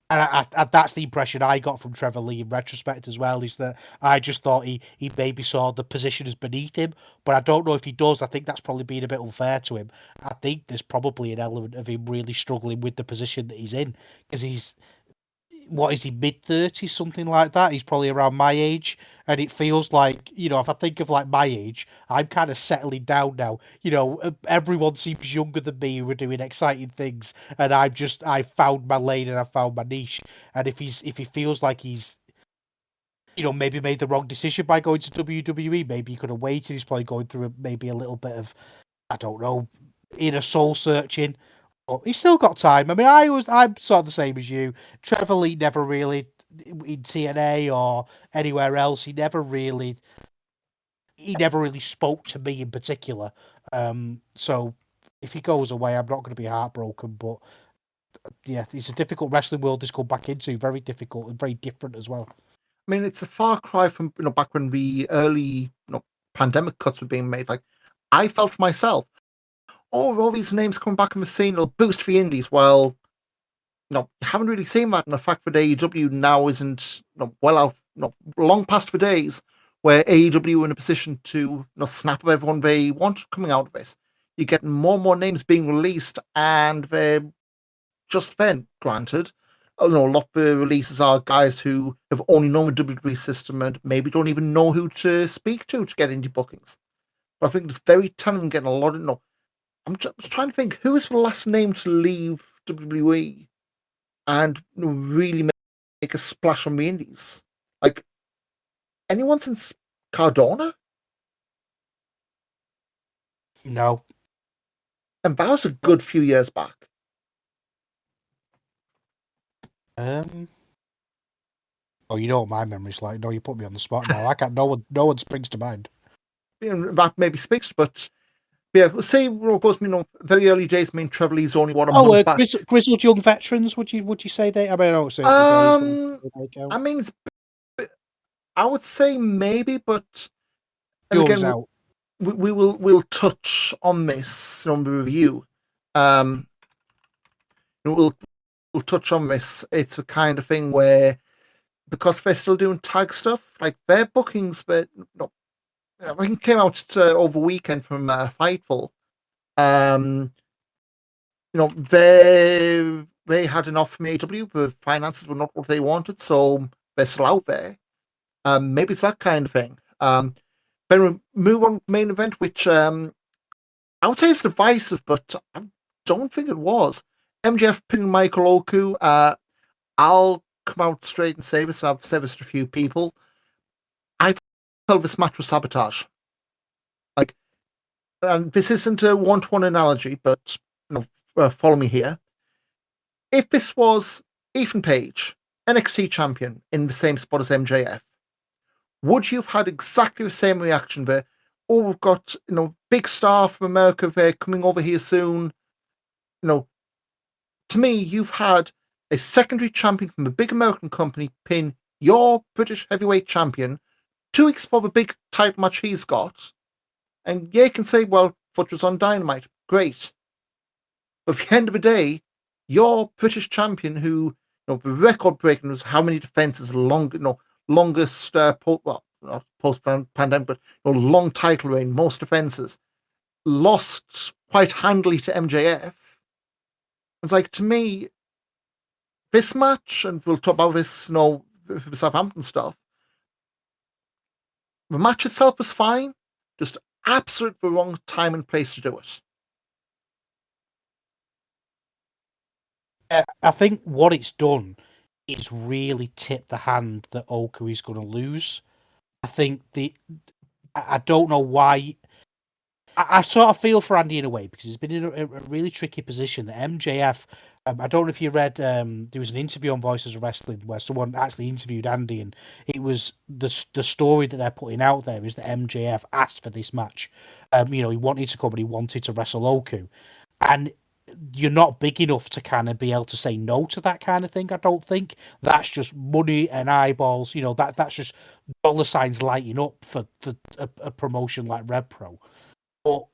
that's the impression I got from Trevor Lee in retrospect as well, is that I just thought he maybe saw the position as beneath him, but I don't know if he does. I think that's probably being a bit unfair to him. I think there's probably an element of him really struggling with the position that he's in, because he's, what is he, mid-30s, something like that? He's probably around my age, and it feels like, if I think of like my age, I'm kind of settling down now. Everyone seems younger than me who are doing exciting things, and I found my lane and I found my niche. And if he feels like he's maybe made the wrong decision by going to WWE, maybe he could have waited. He's probably going through maybe a little bit of, I don't know, inner soul searching. But he's still got time. I mean, I'm sort of the same as you. Trevor Lee never really, in TNA or anywhere else, he never really spoke to me in particular. So if he goes away, I'm not going to be heartbroken. But yeah, it's a difficult wrestling world he's come back into. Very difficult and very different as well. I mean, it's a far cry from back when the early pandemic cuts were being made. Like, I felt for myself, all these names coming back in the scene, it'll boost the indies. Well, you haven't really seen that. And the fact that AEW now isn't well out, long past the days where AEW are in a position to snap up everyone they want coming out of this. You're getting more and more names being released, and they're just then, granted, a lot of the releases are guys who have only known the WWE system and maybe don't even know who to speak to get indie bookings. But I think it's very telling getting a lot of I'm just trying to think, who is the last name to leave WWE and really make a splash on the indies? Like, anyone since Cardona? No. And that was a good few years back. Oh, you know what my memory's like. No, you put me on the spot now. I can't. No one springs to mind. That maybe speaks, but yeah, we'll say, of course, very early days. Trevor Lee's only what, a Oh, month back. grizzled young veterans. Would you say they? I mean, I know it's early days, but they count. I mean, I would say maybe, but and Jury's again, out. we'll touch on this on the review. We'll touch on this. It's a kind of thing where, because they're still doing tag stuff, like their bookings, but no, I think came out over weekend from Fightful. They had an offer from AW. The finances were not what they wanted, so they're still out there. Maybe it's that kind of thing. Then we move on to the main event, which I would say is divisive, but I don't think it was. MJF pinning Michael Oku. I'll come out straight and say this. I've said this to a few people. I felt this match was sabotage. Like, and this isn't a one-to-one analogy, but follow me here. If this was Ethan Page, NXT champion, in the same spot as MJF, would you have had exactly the same reaction there? Oh, we've got big star from America there coming over here soon. To me, you've had a secondary champion from a big American company pin your British heavyweight champion 2 weeks before the big title match he's got, and you can say, well, Foot was on Dynamite, great. But at the end of the day, your British champion, who the record breaking was how many defenses, longest post pandemic, but long title reign, most defenses, lost quite handily to MJF. It's like, to me, this match, and we'll talk about this, for the Southampton stuff. The match itself was fine, just absolute the wrong time and place to do it. I think what it's done is really tipped the hand that Oku is going to lose. I think I don't know why. I sort of feel for Andy in a way, because he's been in a really tricky position. The MJF, I don't know if you read, there was an interview on Voices of Wrestling where someone actually interviewed Andy, and it was the story that they're putting out there is that MJF asked for this match. He wanted to come, but he wanted to wrestle Oku. And you're not big enough to kind of be able to say no to that kind of thing. I don't think that's just money and eyeballs. That's just dollar signs lighting up for a promotion like Rev Pro. But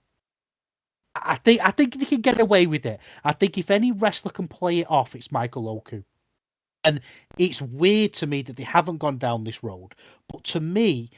I think they can get away with it. I think if any wrestler can play it off, it's Michael Oku. And it's weird to me that they haven't gone down this road. But to me,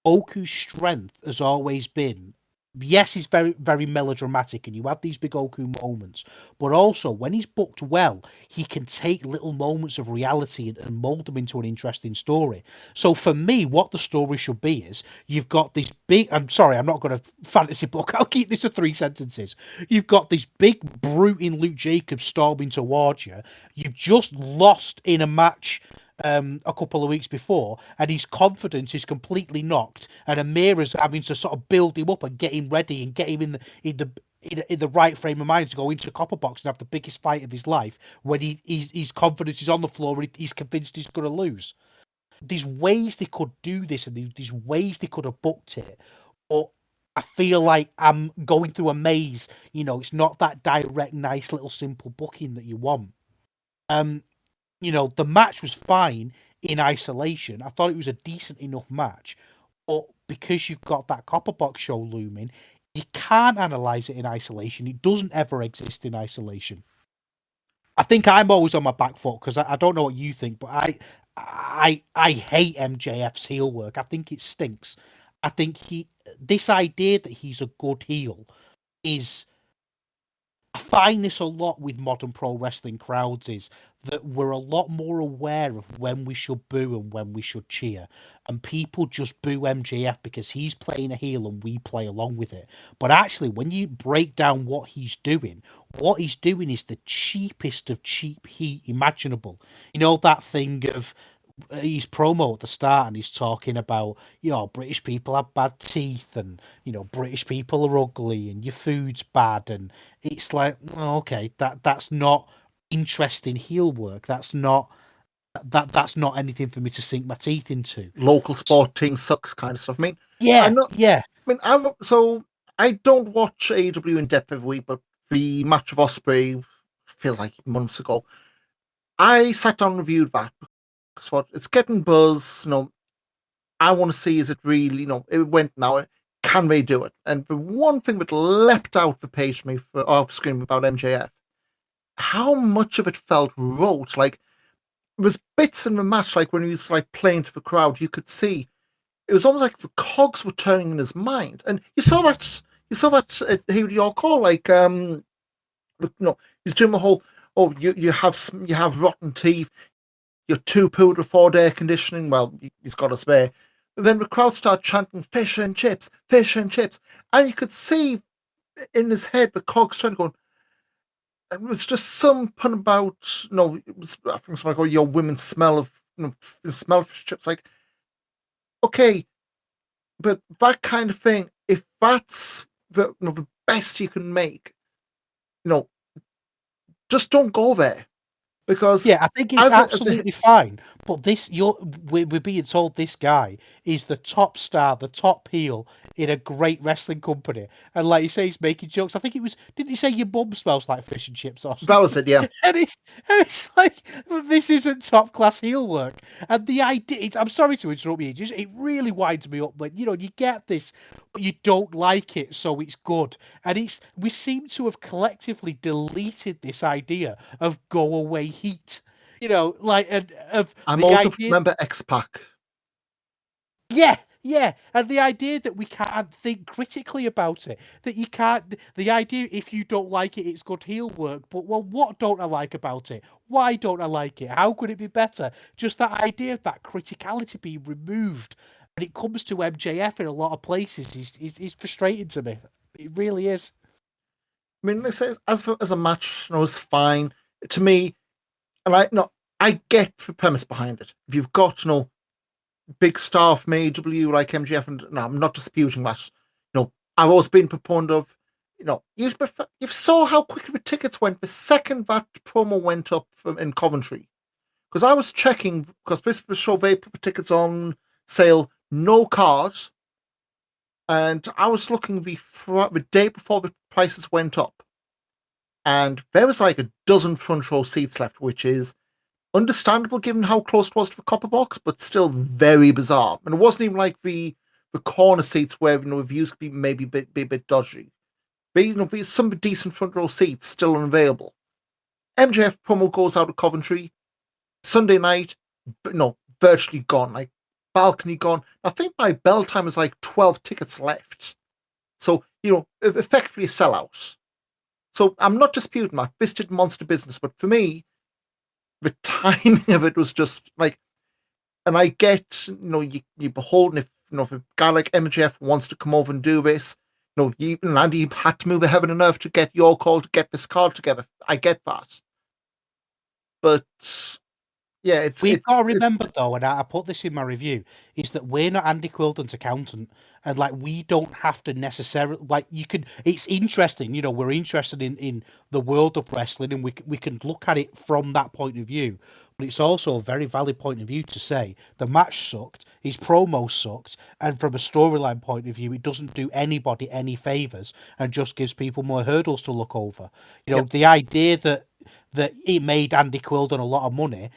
Oku's strength has always been, yes, he's very, very melodramatic, and you have these big Oku moments, but also when he's booked well, he can take little moments of reality and mold them into an interesting story. So for me, what the story should be is, you've got this big, I'm sorry, I'm not going to fantasy book, I'll keep this to 3 sentences. You've got this big brute in Luke Jacobs storming towards you. You've just lost in a match a couple of weeks before, and his confidence is completely knocked, and Amira's having to sort of build him up and get him ready and get him in the right frame of mind to go into Copperbox and have the biggest fight of his life when his confidence is on the floor and he's convinced he's going to lose. There's ways they could do this, and there's ways they could have booked it, but I feel like I'm going through a maze. It's not that direct, nice little simple booking that you want. The match was fine in isolation. I thought it was a decent enough match. But because you've got that Copperbox show looming, you can't analyze it in isolation. It doesn't ever exist in isolation. I think I'm always on my back foot because I don't know what you think, but I hate MJF's heel work. I think it stinks. I think this idea that he's a good heel is, I find this a lot with modern pro wrestling crowds, is that we're a lot more aware of when we should boo and when we should cheer. And people just boo MJF because he's playing a heel and we play along with it. But actually, when you break down what he's doing is the cheapest of cheap heat imaginable. That thing of his promo at the start, and he's talking about, British people have bad teeth, and British people are ugly, and your food's bad, and it's like, okay, that's not interesting heel work. That's not that's not anything for me to sink my teeth into. Local sport team sucks kind of stuff. I mean, I Yeah, know. yeah, I mean, so I don't watch AEW in depth every week, but the match of Osprey feels like months ago. I sat down and reviewed that because what it's getting buzz. I want to see is it really, it went now. Can they do it? And the one thing that leapt out the page for me for off screen about MJF, how much of it felt rote. Like there was bits in the match, like when he was like playing to the crowd, you could see it was almost like the cogs were turning in his mind, and you saw that. You saw that. Who do you all call like he's doing the whole. Oh, you have rotten teeth. You're too poor to afford air conditioning. Well, he's got a spare. But then the crowd started chanting fish and chips, and you could see in his head the cogs turning, going. It was just some pun about it was I think something like, oh, your women smell of the smell of fish chips. Like, okay, but that kind of thing, if that's the best you can make, you know, just don't go there because yeah. I think it's as a absolutely fine. But we're being told this guy is the top star, the top heel in a great wrestling company, and like you say, he's making jokes. I think it was. Didn't he say your bum smells like fish and chips or that was something? it, yeah. And it's like this isn't top class heel work. And the idea, I'm sorry to interrupt you, it really winds me up when you get this, but you don't like it, so it's good. And we seem to have collectively deleted this idea of go away heat. Like of I'm the old enough to idea. remember X-Pac. Yeah, yeah, and the idea that we can't think critically about it, that you can't, the idea if you don't like it, it's good heel work. But well, what don't I like about it? Why don't I like it? How could it be better? Just that idea of that criticality being removed, and it comes to MJF in a lot of places is frustrating to me. It really is. I mean, this is, as a match, it's fine to me, and I get the premise behind it. If you've got big star from AEW like MGF, and no, I'm not disputing that. I've always been a proponent of, you saw how quickly the tickets went the second that promo went up in Coventry. Because I was checking, because this show they put the tickets on sale, no cards, and I was looking the day before the prices went up, and there was like a dozen front row seats left, which is understandable given how close it was to the Copperbox, but still very bizarre. And it wasn't even like the corner seats where the views could be maybe be a bit dodgy. But be some decent front row seats still unavailable. MJF promo goes out of Coventry Sunday night, virtually gone. Like balcony gone. I think by bell time is like 12 tickets left. So effectively a sellout. So I'm not disputing that. This did monster business, but for me, the timing of it was just like, and I get, you beholden if a guy like MJF wants to come over and do this, you and Andy had to move a heaven and earth to get your call to get this card together. I get that, but yeah, We've got to remember though, and I put this in my review, is that we're not Andy Quildan's accountant, and like we don't have to necessarily like you can. It's interesting, we're interested in the world of wrestling, and we can look at it from that point of view. But it's also a very valid point of view to say the match sucked, his promo sucked, and from a storyline point of view, it doesn't do anybody any favors and just gives people more hurdles to look over. yeah. The idea that it made Andy Quildan a lot of money.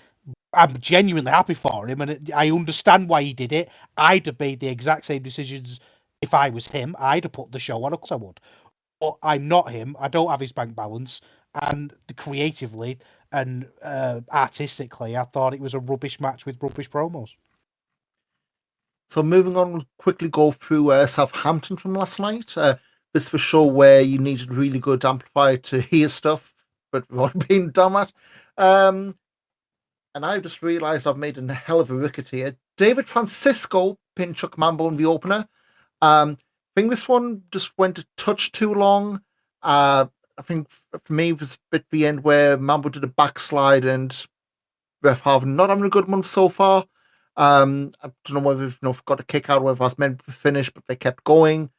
I'm genuinely happy for him, and I understand why he did it. I'd have made the exact same decisions if I was him. I'd have put the show on, of course I would. But I'm not him. I don't have his bank balance, and creatively and artistically, I thought it was a rubbish match with rubbish promos. So moving on, we'll quickly go through Southampton from last night. This was a show where you needed really good amplifier to hear stuff, but we've already been done that. And I just realised I've made a hell of a ricket here. David Francisco pinned Chuck Mambo in the opener. I think this one just went a touch too long. I think for me it was a bit the end where Mambo did a backslide and Ref Harvin not having a good month so far. I don't know whether they've got a kick out, whether that's meant to finish, but they kept going.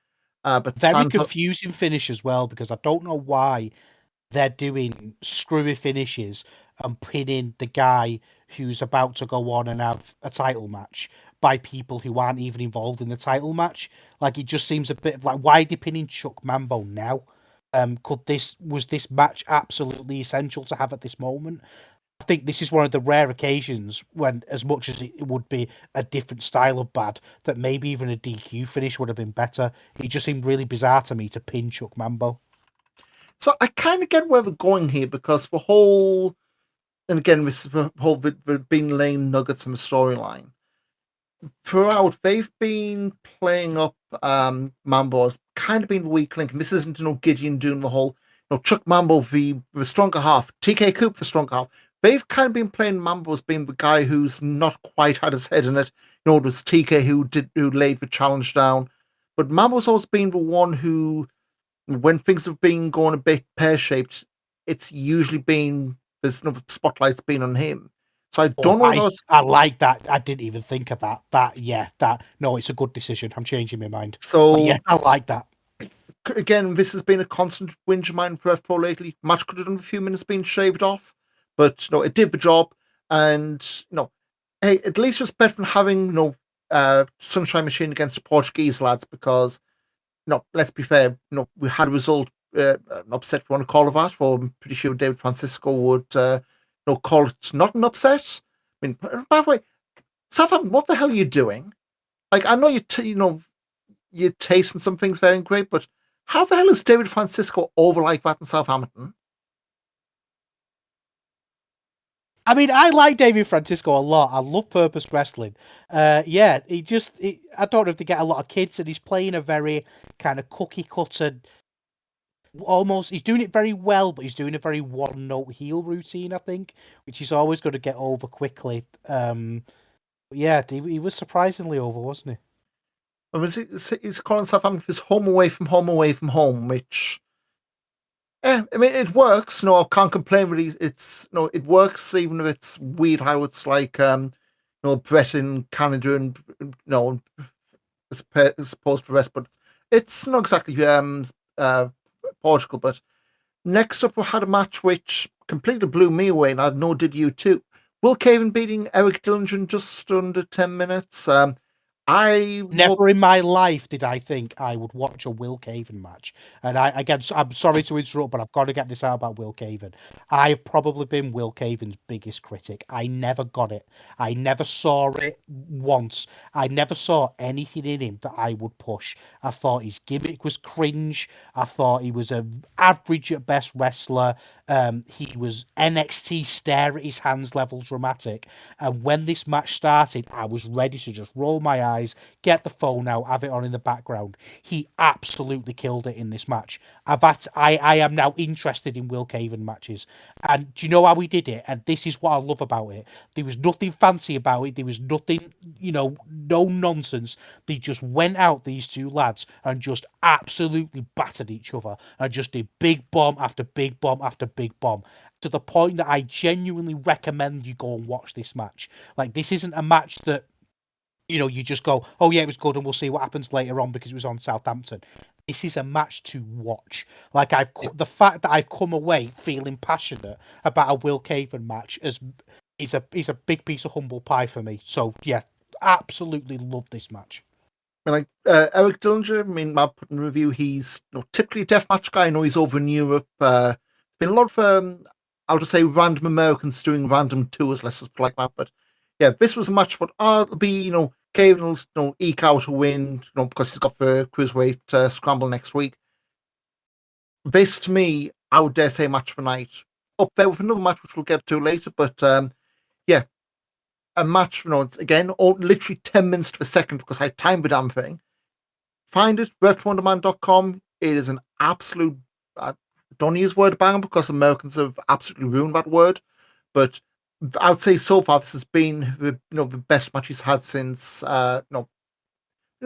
But Very confusing finish as well, because I don't know why they're doing screwy finishes and pinning the guy who's about to go on and have a title match by people who aren't even involved in the title match. Like, it just seems a bit like, why are they pinning Chuck Mambo now? Was this match absolutely essential to have at this moment? I think this is one of the rare occasions when, as much as it would be a different style of bad, that maybe even a DQ finish would have been better. It just seemed really bizarre to me to pin Chuck Mambo. So I kind of get where we're going here, because the whole, and again, this is the whole we've been laying nuggets in the storyline. Throughout, they've been playing up Mambo as kind of being the weak link. And this isn't, Gideon doing the whole, Chuck Mambo, the stronger half, TK Coop, the stronger half. They've kind of been playing Mambo as being the guy who's not quite had his head in it. It was TK who laid the challenge down. But Mambo's always been the one who, when things have been going a bit pear-shaped, it's usually been, there's no spotlight's been on him. So I don't know. I like that. I didn't even think of that. No, it's a good decision. I'm changing my mind. So yeah, I like that. Again, this has been a constant whinge of mine for Rev Pro lately. Match could have done a few minutes being shaved off, but it did the job. And hey, at least it's better than having Sunshine Machine against the Portuguese lads, because let's be fair, we had a result, an upset, if you want to call it that. Well, I'm pretty sure David Francisco would call it not an upset. I mean, by the way, Southampton, what the hell are you doing? Like, I know you're tasting some things very great, but how the hell is David Francisco over like that in Southampton? I mean, I like David Francisco a lot. I love Purpose Wrestling. I don't know if they get a lot of kids, and he's playing a very kind of cookie cutter, almost, he's doing it very well, but he's doing a very one note heel routine, I think, which he's always going to get over quickly. He was surprisingly over, wasn't he? I mean, he's calling Southampton his home away from home away from home, which, I mean, it works. No, I can't complain. Really, it works, even if it's weird how it's like, Brett in Canada and as opposed to the rest, but it's not exactly Portugal. But next up, we had a match which completely blew me away, and I know did you too. Will Caven beating Eric Dillinger in just under 10 minutes. Never in my life did I think I would watch a Will Caven match. And I'm sorry to interrupt, but I've got to get this out about Will Caven. I've probably been Will Caven's biggest critic. I never got it. I never saw it once. I never saw anything in him that I would push. I thought his gimmick was cringe. I thought he was an average at best wrestler. He was NXT stare at his hands level dramatic. And when this match started, I was ready to just roll my eyes, get the phone out, have it on in the background. He absolutely killed it in this match. I am now interested in Will Caven matches. And do you know how he did it? And this is what I love about it. There was nothing fancy about it. There was nothing, no nonsense. They just went out, these two lads, and just absolutely battered each other and just did big bomb after big bomb after big bomb, to the point that I genuinely recommend you go and watch this match. Like, this isn't a match that, you just go, oh yeah, it was good and we'll see what happens later on because it was on Southampton. This is a match to watch. Like, the fact that I've come away feeling passionate about a Will Caven match is a big piece of humble pie for me. So yeah, absolutely love this match. Like Eric Dillinger, I mean, I'll put in review, he's typically a deathmatch guy. I know he's over in Europe. Been a lot of, I'll just say, random Americans doing random tours, let's just put like that. But yeah, this was a match, but it'll be, Caven will eke out a win, because he's got the cruiserweight scramble next week. This, to me, I would dare say match of the night. Up there with another match, which we'll get to later. But yeah, a match, again, literally 10 minutes to the second, because I timed the damn thing. Find it, RevProOnDemand.com. It is an absolute, I don't use the word banger because Americans have absolutely ruined that word, but I would say so far this has been the best match he's had since it'll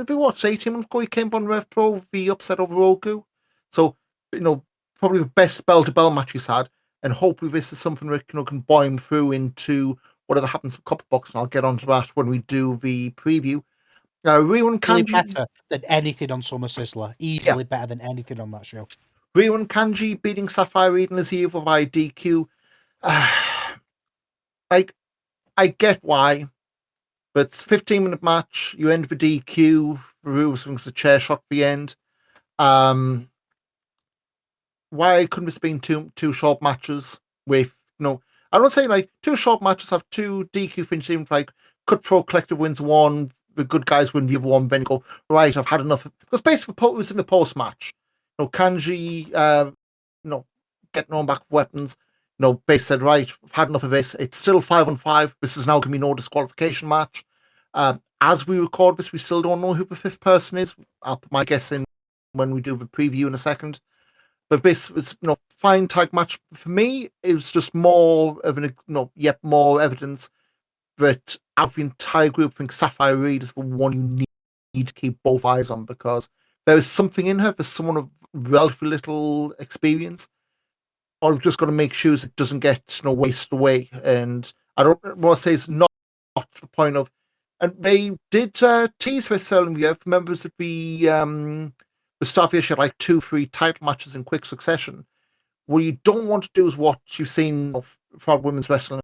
be what, 18 months ago he came on Rev Pro, the upset over Roku. So probably the best bell to bell match he's had, and hopefully this is something that can buy him through into whatever happens with Copperbox, and I'll get onto that when we do the preview. Rerun Kanji, better than anything on Summer Sizzler. Easily better than anything on that show. Rerun Kanji beating Sapphire Reed and Laziev by DQ. like, I get why, but it's a 15-minute match. You end with DQ. Rue swings a chair shot at the end. Why couldn't this have been two short matches with I don't say like two short matches have two DQ finishes, even like Cutthroat Collective wins one, the good guys win the other one, then you go, right, I've had enough. Because basically it was in the post match. Kanji getting on back with weapons. Base said, right, I've had enough of this. It's still 5-on-5. This is now going to be no disqualification match. As we record this, we still don't know who the fifth person is. I'll put my guess in when we do the preview in a second. But this was, fine tag match. For me, it was just more of more evidence that out of the entire group, I think Sapphire Reed is the one you need to keep both eyes on, because there is something in her. There's someone of relatively little experience. Or we've just got to make sure it doesn't get wasted away. And I don't want to say it's not to the point of. And they did tease for selling the members of the start of the like 2-3 title matches in quick succession. What you don't want to do is what you've seen for women's wrestling,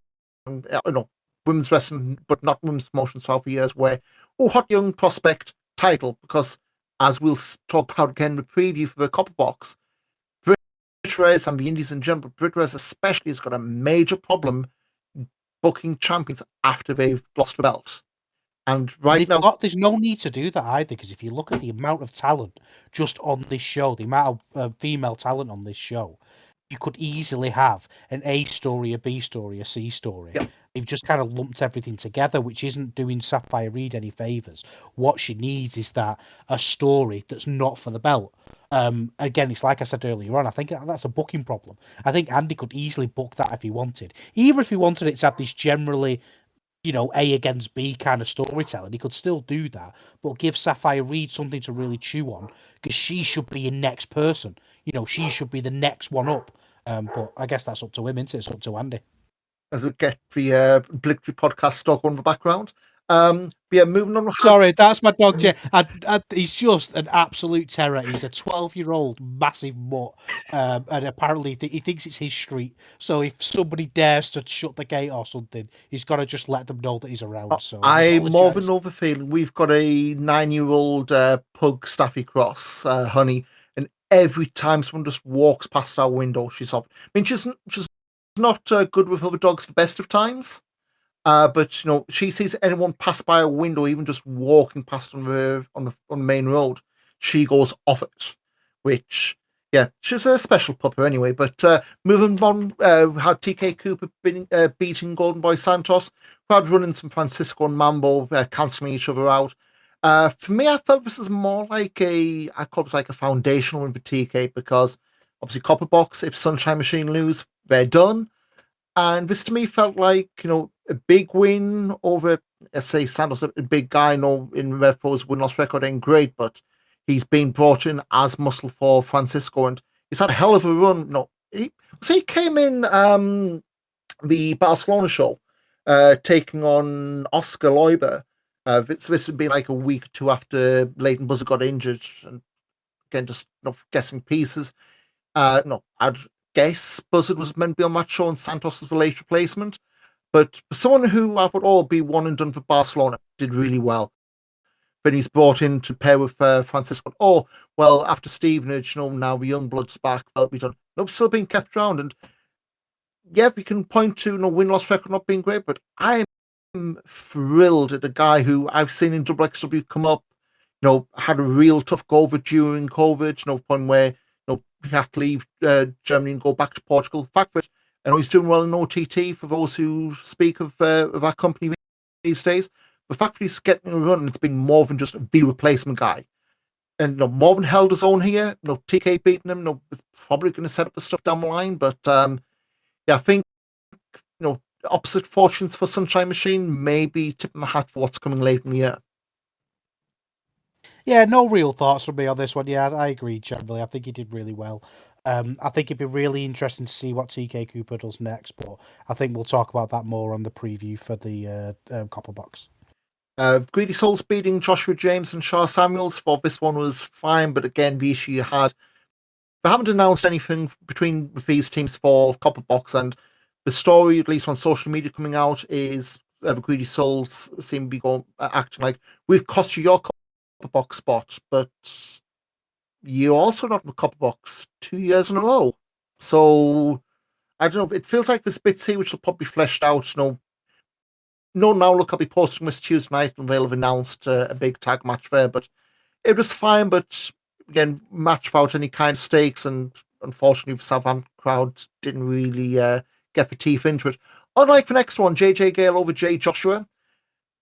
women's wrestling, but not women's promotions throughout the years, where, hot young prospect title, because as we'll talk about again in the preview for the Copperbox, Brit-Res and the Indies in general, Brit-Res especially has got a major problem booking champions after they've lost the belt. And now, there's no need to do that either, because if you look at the amount of talent just on this show, the amount of female talent on this show, you could easily have an A story, a B story, a C story. Yeah. They've just kind of lumped everything together, which isn't doing Sapphire Reed any favors. What she needs is a story that's not for the belt. Again, it's like I said earlier on, I think that's a booking problem. I think Andy could easily book that if he wanted. Even if he wanted it to have this generally A against B kind of storytelling, he could still do that, but give Sapphire Reed something to really chew on, because she should be your next person. She should be the next one up. But I guess that's up to him, isn't it? It's up to Andy. As we get the Blitzkrieg podcast stock on the background. Moving on. Sorry, that's my dog, Jay. He's just an absolute terror. He's a 12-year-old massive mutt, and apparently he thinks it's his street. So if somebody dares to shut the gate or something, he's got to just let them know that he's around. So I more than know the feeling. We've got a 9-year-old pug, Staffy Cross, Honey, and every time someone just walks past our window, she's off. I mean, she's not good with other dogs the best of times. But she sees anyone pass by a window, even just walking past on the main road, she goes off it. Which, yeah, she's a special pupper anyway. But moving on, how TK Cooper beating Golden Boy Santos, crowd running some Francisco and Mambo, cancelling each other out. For me, I felt this is more like a foundational win for TK, because obviously Copperbox, if Sunshine Machine lose, they're done. And this to me felt like, a big win over, let's say, Santos, a big guy. In Rev Pro's win-loss record ain't great, but he's been brought in as muscle for Francisco, and he's had a hell of a run. He came in the Barcelona show, taking on Oscar Leuber. This would be like a week or two after Leighton Buzzard got injured, and again, just guessing pieces. I'd guess Buzzard was meant to be on that show and Santos was the late replacement. But someone who I thought will be one and done for Barcelona, did really well. Then he's brought in to pair with Francisco. After Stevenage, now the young blood's back. Well, we done. Still being kept around. And yeah, we can point to win-loss record not being great, but I am thrilled at a guy who I've seen in WXW come up, had a real tough go over during COVID, point where he had to leave Germany and go back to Portugal. The fact that he's doing well in OTT, for those who speak of our company these days. The fact that he's getting a run, it's been more than just the replacement guy. And more than held his own here. TK beating him. It's probably going to set up the stuff down the line. But I think opposite fortunes for Sunshine Machine. Maybe tipping the hat for what's coming late in the year. Yeah, no real thoughts from me on this one. Yeah, I agree generally. I think he did really well. I think it'd be really interesting to see what TK Cooper does next, but I think we'll talk about that more on the preview for the Copperbox. Greedy Souls beating Joshua James and Shaw Samuels. For this one was fine, but again, the issue you had, they haven't announced anything between these teams for Copperbox, and the story, at least on social media coming out, is the Greedy Souls seem to be acting like, we've cost you your Copperbox spot, but you're also not in the Copperbox 2 years in a row. So I don't know. It feels like there's bits here which will probably be fleshed out. No, now look, I'll be posting this Tuesday night and they'll have announced a big tag match there. But it was fine. But again, match without any kind of stakes, and unfortunately, the Southampton crowd didn't really get the teeth into it. Unlike the next one, JJ Gale over Jay Joshua,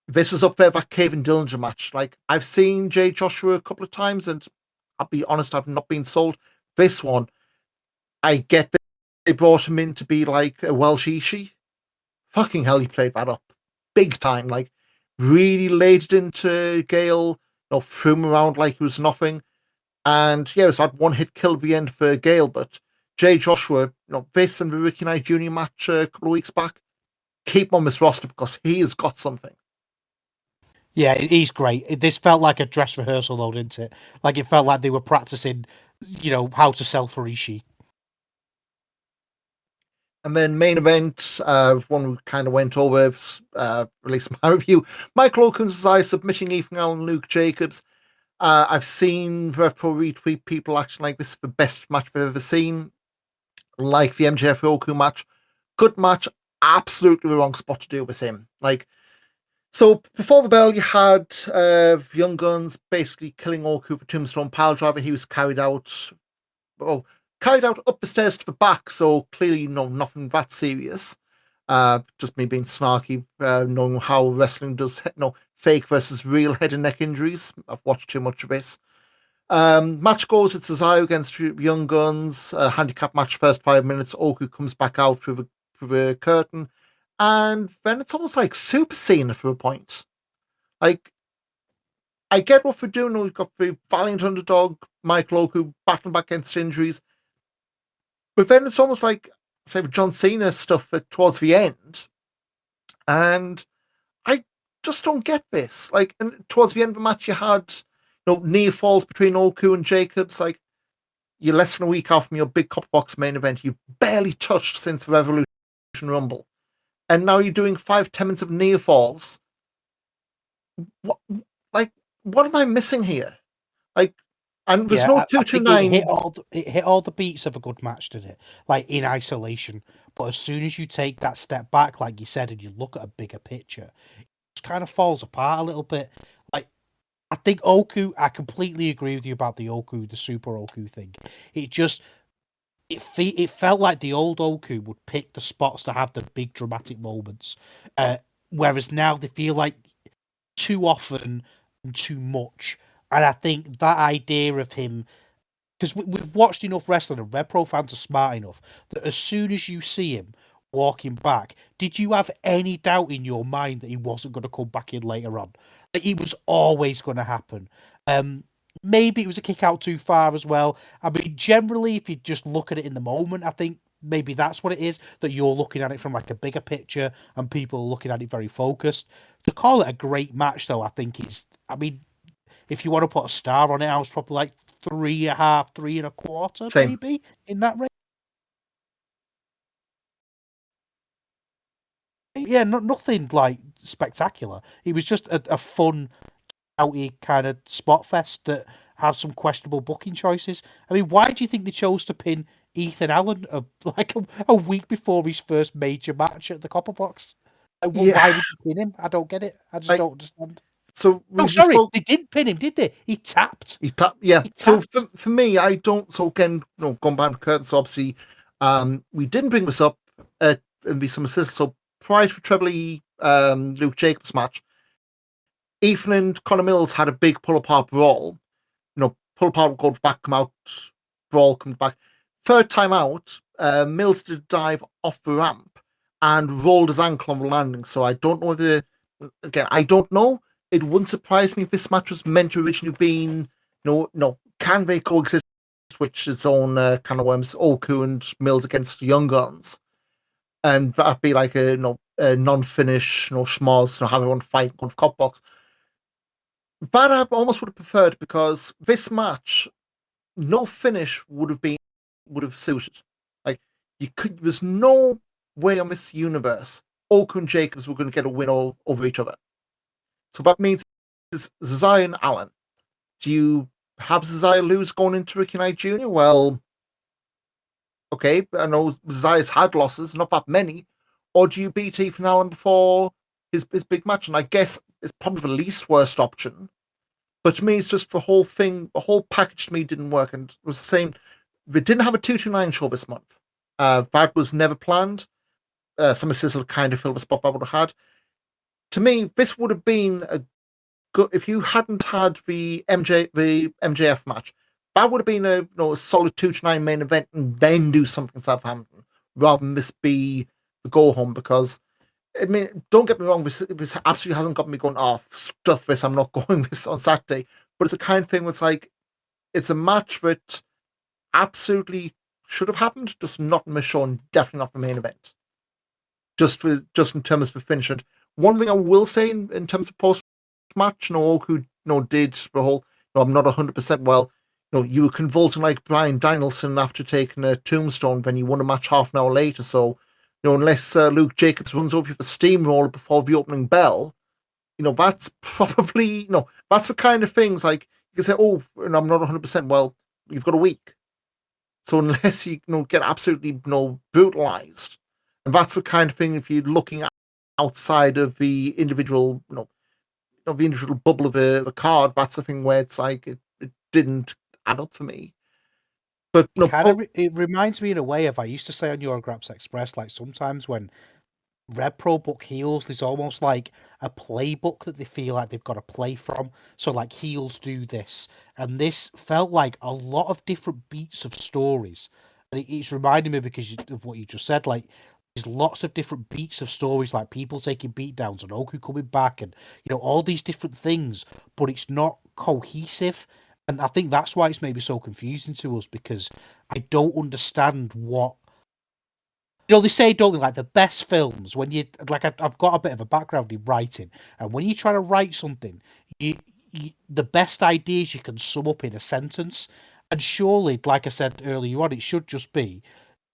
this was up there, that Kevin Dillinger match. Like, I've seen Jay Joshua a couple of times, and I'll be honest, I've not been sold. This one, I get that they brought him in to be like a Welsh Ishii. Fucking hell, he played that up big time. Like, really laid it into Gale, threw him around like he was nothing. And yeah, it was that one hit kill at the end for Gale. But Jay Joshua, this and the Ricky Knight Jr. match a couple of weeks back, keep him on this roster because he has got something. Yeah, he's great. This felt like a dress rehearsal, though, didn't it? Like, it felt like they were practicing, how to sell for Ishii. And then main event, one we kind of went over, released my review. Michael Okun's eye submitting Ethan Allen and Luke Jacobs. I've seen Rev Pro retweet people acting like this is the best match they've ever seen. Like the MJF Oku match. Good match, absolutely the wrong spot to do with him. Like, so before the bell, you had Young Guns basically killing Oku for Tombstone Piledriver. He was carried out up the stairs to the back, so clearly nothing that serious. Just me being snarky, knowing how wrestling does fake versus real head and neck injuries. I've watched too much of this. Match goes, it's Cesaro against Young Guns, handicap match, first 5 minutes. Oku comes back out through the curtain, and then it's almost like Super Cena for a point. Like, I get what we're doing. We've got the valiant underdog Michael Oku battling back against injuries, but then it's almost like, say, with John Cena stuff towards the end, and I just don't get this. Like, and towards the end of the match, you had near falls between Oku and Jacobs. Like, you're less than a week out from your big Copperbox main event. You've barely touched since the Revolution Rumble, and now you're doing 5-10 minutes of near falls. What am I missing here? Like, and there's no 229. It hit all the beats of a good match, did it? Like, in isolation. But as soon as you take that step back, like you said, and you look at a bigger picture, it just kind of falls apart a little bit. Like, I think Oku, I completely agree with you about the Super Oku thing. It felt like the old Oku would pick the spots to have the big dramatic moments. Whereas now they feel like too often and too much. And I think that idea of him, because we've watched enough wrestling, and Rev Pro fans are smart enough that as soon as you see him walking back, did you have any doubt in your mind that he wasn't going to come back in later on? Like, it was always going to happen. Maybe it was a kick out too far as well. I mean, generally, if you just look at it in the moment, I think maybe that's what it is, that you're looking at it from like a bigger picture and people are looking at it very focused. To call it a great match, though, I think if you want to put a star on it, I was probably like 3.5, 3.25, Same. maybe in that range. Yeah, nothing like spectacular. It was just a fun, outy kind of spot fest that had some questionable booking choices. I mean, why do you think they chose to pin Ethan Allen a week before his first major match at the Copperbox? Why would you pin him? I don't get it. I just don't understand. So they didn't pin him, did they? He tapped. Yeah. So for me, I don't. So again, going behind the curtains. So obviously, we didn't bring this up in the Summer Sizzler. So prior to Trevor Lee, Luke Jacobs match, Ethan and Connor Mills had a big pull apart brawl. Pull apart, go back, come out, brawl, come back. Third time out, Mills did a dive off the ramp and rolled his ankle on the landing. So I don't know whether, again, I don't know. It wouldn't surprise me if this match was meant to originally be, can they coexist, which its own kind of worms, Oku and Mills against Young Guns, and that'd be like a non-finish, schmoz, have everyone fight on Copperbox. That I almost would have preferred, because this match, no finish would have suited. Like, there's no way on this universe, Oku and Jacobs were going to get a win over each other. So that means it's Zazai and Allen. Do you have Zazai lose going into Ricky Knight Jr.? Well, okay, I know Zazai's had losses, not that many. Or do you beat Ethan Allen before his big match? And I guess it's probably the least worst option. But to me, it's just the whole thing, the whole package to me didn't work. And it was the same. They didn't have a 229 show this month. That was never planned. Summer Sizzler kind of filled the spot I would have had. To me, this would have been a good if you hadn't had the MJF match. That would have been a solid 229 main event, and then do something in Southampton rather than this be the go home. Because I mean, don't get me wrong, this absolutely hasn't got me going. Oh, stuff this! I'm not going this on Saturday. But it's a kind of thing that's like it's a match that absolutely should have happened, just not in the show, and definitely not the main event. Just in terms of the finish. And one thing I will say in terms of post match, Oku did the whole. I'm not 100% well. You were convulsing like Bryan Danielson after taking a tombstone when you won a match half an hour later. So, unless Luke Jacobs runs over you for steamroller before the opening bell, that's probably that's the kind of things like you can say, oh, I'm not 100%. Well, you've got a week. So unless you get absolutely brutalized, and that's the kind of thing if you're looking outside of the individual the individual bubble of a card, that's the thing where it's like it didn't add up for me. But it reminds me in a way of I used to say on Eurograps Express, like sometimes when Rev Pro book heels, there's almost like a playbook that they feel like they've got to play from. So like heels do this, and this felt like a lot of different beats of stories. And it's reminding me because of what you just said, like there's lots of different beats of stories, like people taking beatdowns and Oku coming back, and all these different things, but it's not cohesive. And I think that's why it's maybe so confusing to us, because I don't understand what they say, don't they, like the best films when you like I've got a bit of a background in writing, and when you try to write something, you the best ideas you can sum up in a sentence. And surely, like I said earlier on, it should just be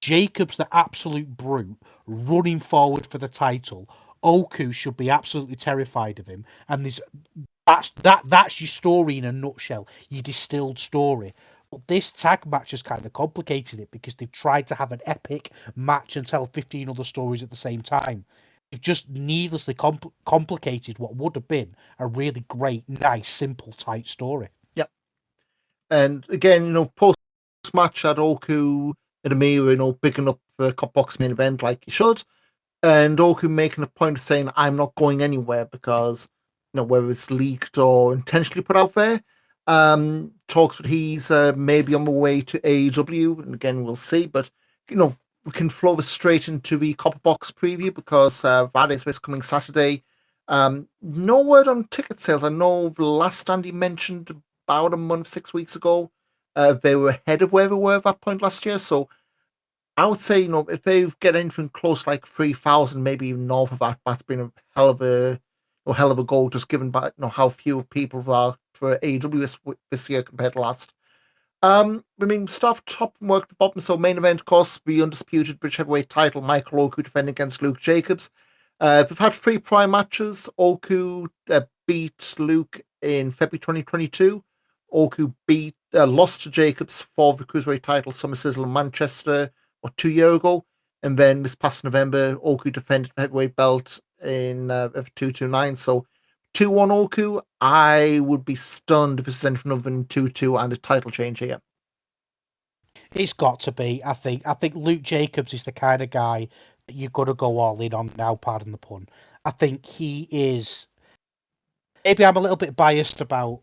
Jacob's the absolute brute running forward for the title. Oku should be absolutely terrified of him, and that's your story in a nutshell, your distilled story. But this tag match has kind of complicated it because they've tried to have an epic match and tell 15 other stories at the same time. They've just needlessly complicated what would have been a really great, nice, simple, tight story. Yep. And again, post match at Oku and Amir, picking up the Copperbox main event like you should, and Oku making a point of saying I'm not going anywhere because whether it's leaked or intentionally put out there. Talks that he's maybe on the way to AEW, and again we'll see. But we can flow this straight into the Copperbox preview because that is this coming Saturday. No word on ticket sales. I know the last Andy mentioned about a month, 6 weeks ago, they were ahead of where they were at that point last year. So I would say, if they get anything close like 3,000, maybe even north of that, that's been a hell of a goal, just given by how few people are for AEW this year compared to last. I mean, start top and work the bottom. So main event, of course, the undisputed British heavyweight title, Michael Oku defending against Luke Jacobs. We've had 3 prior matches. Oku beat Luke in February 2022. Oku lost to Jacobs for the cruiserweight title, Summer Sizzler in Manchester, 2 years ago. And then this past November, Oku defended the heavyweight belt in 229. So 2-1 Oku. I would be stunned if it's anything other than 2-2 and a title change here. It's got to be. I think Luke Jacobs is the kind of guy that you've got to go all in on now, pardon the pun. I think he is. Maybe I'm a little bit biased about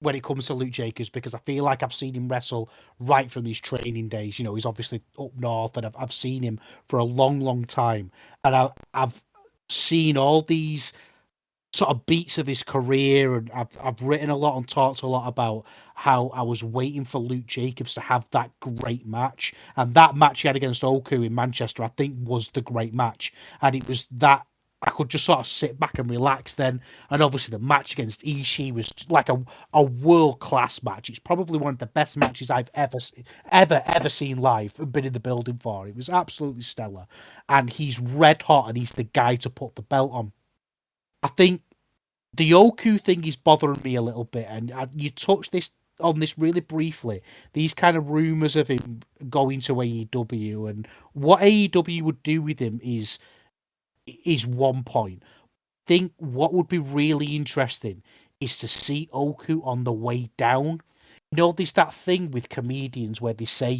when it comes to Luke Jacobs because I feel like I've seen him wrestle right from his training days. He's obviously up north, and I've seen him for a long, long time. And I've seen all these sort of beats of his career, and I've written a lot and talked a lot about how I was waiting for Luke Jacobs to have that great match, and that match he had against Oku in Manchester, I think, was the great match, and it was that I could just sort of sit back and relax then. And obviously the match against Ishii was like a world-class match. It's probably one of the best matches I've ever seen live and been in the building for. It was absolutely stellar. And he's red hot and he's the guy to put the belt on. I think the Oku thing is bothering me a little bit. And you touched on this really briefly. These kind of rumours of him going to AEW and what AEW would do with him is one point. I think what would be really interesting is to see Oku on the way down. You know, there's that thing with comedians where they say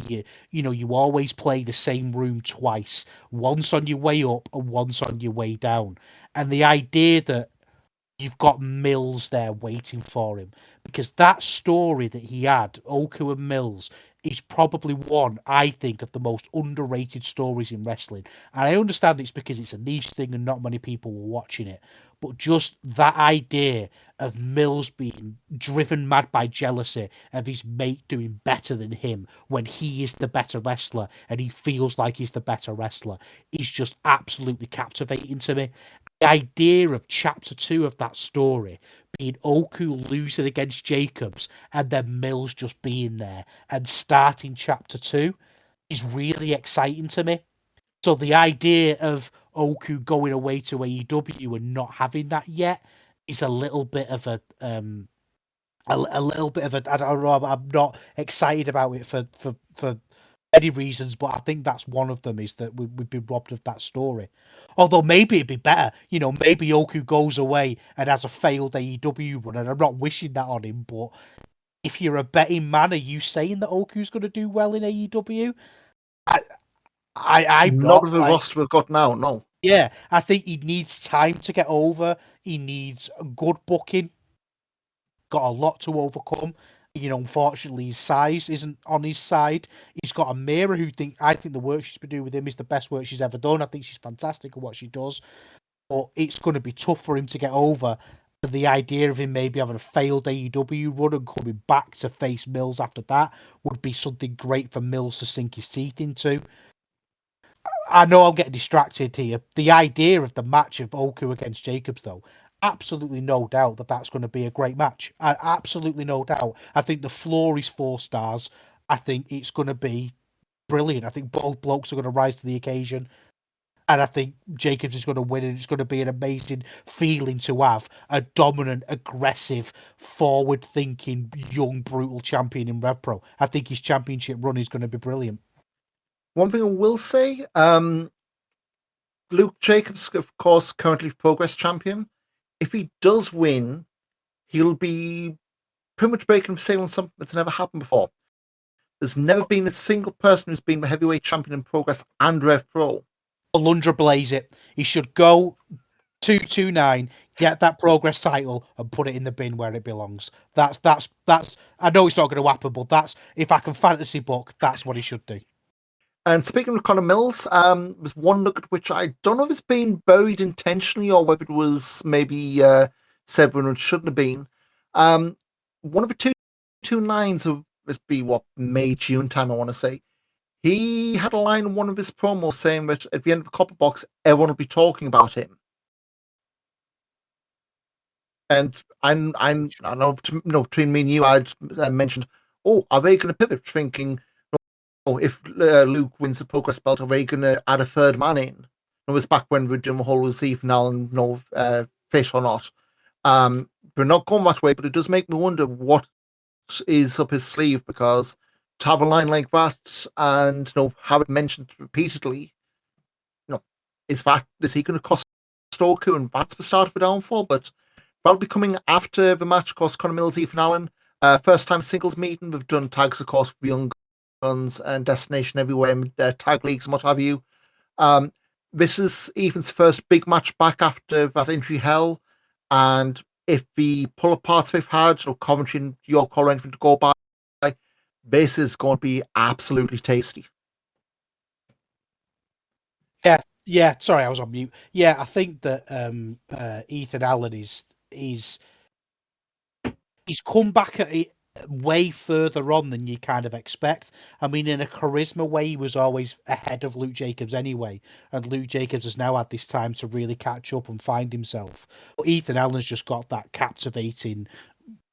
you always play the same room twice, once on your way up and once on your way down. And the idea that you've got Mills there waiting for him, because that story that he had, Oku and Mills, is probably one, I think, of the most underrated stories in wrestling. And I understand it's because it's a niche thing and not many people were watching it. But just that idea of Mills being driven mad by jealousy of his mate doing better than him when he is the better wrestler and he feels like he's the better wrestler is just absolutely captivating to me. The idea of chapter 2 of that story being Oku losing against Jacobs and then Mills just being there and starting chapter 2 is really exciting to me. So the idea of Oku going away to AEW and not having that yet is a little bit of a little bit of a, I don't know, I'm not excited about it for many reasons, but I think that's one of them, is that we'd be robbed of that story. Although maybe it'd be better, maybe Oku goes away and has a failed AEW run, and I'm not wishing that on him, but if you're a betting man, are you saying that Oku's going to do well in AEW? I'm Not not. of the roster we've got now, no. Yeah, I think he needs time to get over. He needs good booking. Got a lot to overcome. Unfortunately, his size isn't on his side. He's got a Mira who I think the work she's been doing with him is the best work she's ever done. I think she's fantastic at what she does. But it's going to be tough for him to get over. The idea of him maybe having a failed AEW run and coming back to face Mills after that would be something great for Mills to sink his teeth into. I know I'm getting distracted here. The idea of the match of Oku against Jacobs, though, absolutely no doubt that that's going to be a great match. Absolutely no doubt. I think the floor is 4 stars. I think it's going to be brilliant. I think both blokes are going to rise to the occasion. And I think Jacobs is going to win, and it's going to be an amazing feeling to have a dominant, aggressive, forward-thinking, young, brutal champion in Rev Pro. I think his championship run is going to be brilliant. One thing I will say, Luke Jacobs, of course, currently Progress champion. If he does win, he'll be pretty much breaking sailing something that's never happened before. There's never been a single person who's been the heavyweight champion in Progress and Rev Pro. Alundra Blaze it. He should go 229, get that Progress title, and put it in the bin where it belongs. That's. I know it's not going to happen, but that's, if I can fantasy book, that's what he should do. And speaking of Connor Mills, there's one nugget which I don't know if it's been buried intentionally or whether it was maybe said when it shouldn't have been. One of the 229s of this be May, June time, I want to say. He had a line in one of his promos saying that at the end of the Copperbox, everyone will be talking about him. And I know, between me and you, I'd mentioned, are they going to pivot? Thinking, if Luke wins the Progress belt, are they going to add a third man in? It was back when we were doing the whole Zeke now and fish or not. We're not going that way, but it does make me wonder what is up his sleeve, because to have a line like that and have it mentioned repeatedly, is he going to cost Oku, and that's the start of the downfall? But that'll be coming after the match. Of course, Conor Mills, Ethan Allen, first time singles meeting. We've done tags, of course, with Young Guns and Destination Everywhere, tag leagues and what have you. This is Ethan's first big match back after that injury hell, and if the pull aparts they've had, or Coventry and York or anything to go by, this is going to be absolutely tasty. Yeah. Sorry, I was on mute. Yeah, I think that Ethan Allen is he's come back at it. way further on than you kind of expect. I mean, in a charisma way, he was always ahead of Luke Jacobs anyway, and Luke Jacobs has now had this time to really catch up and find himself. But Ethan Allen's just got that captivating.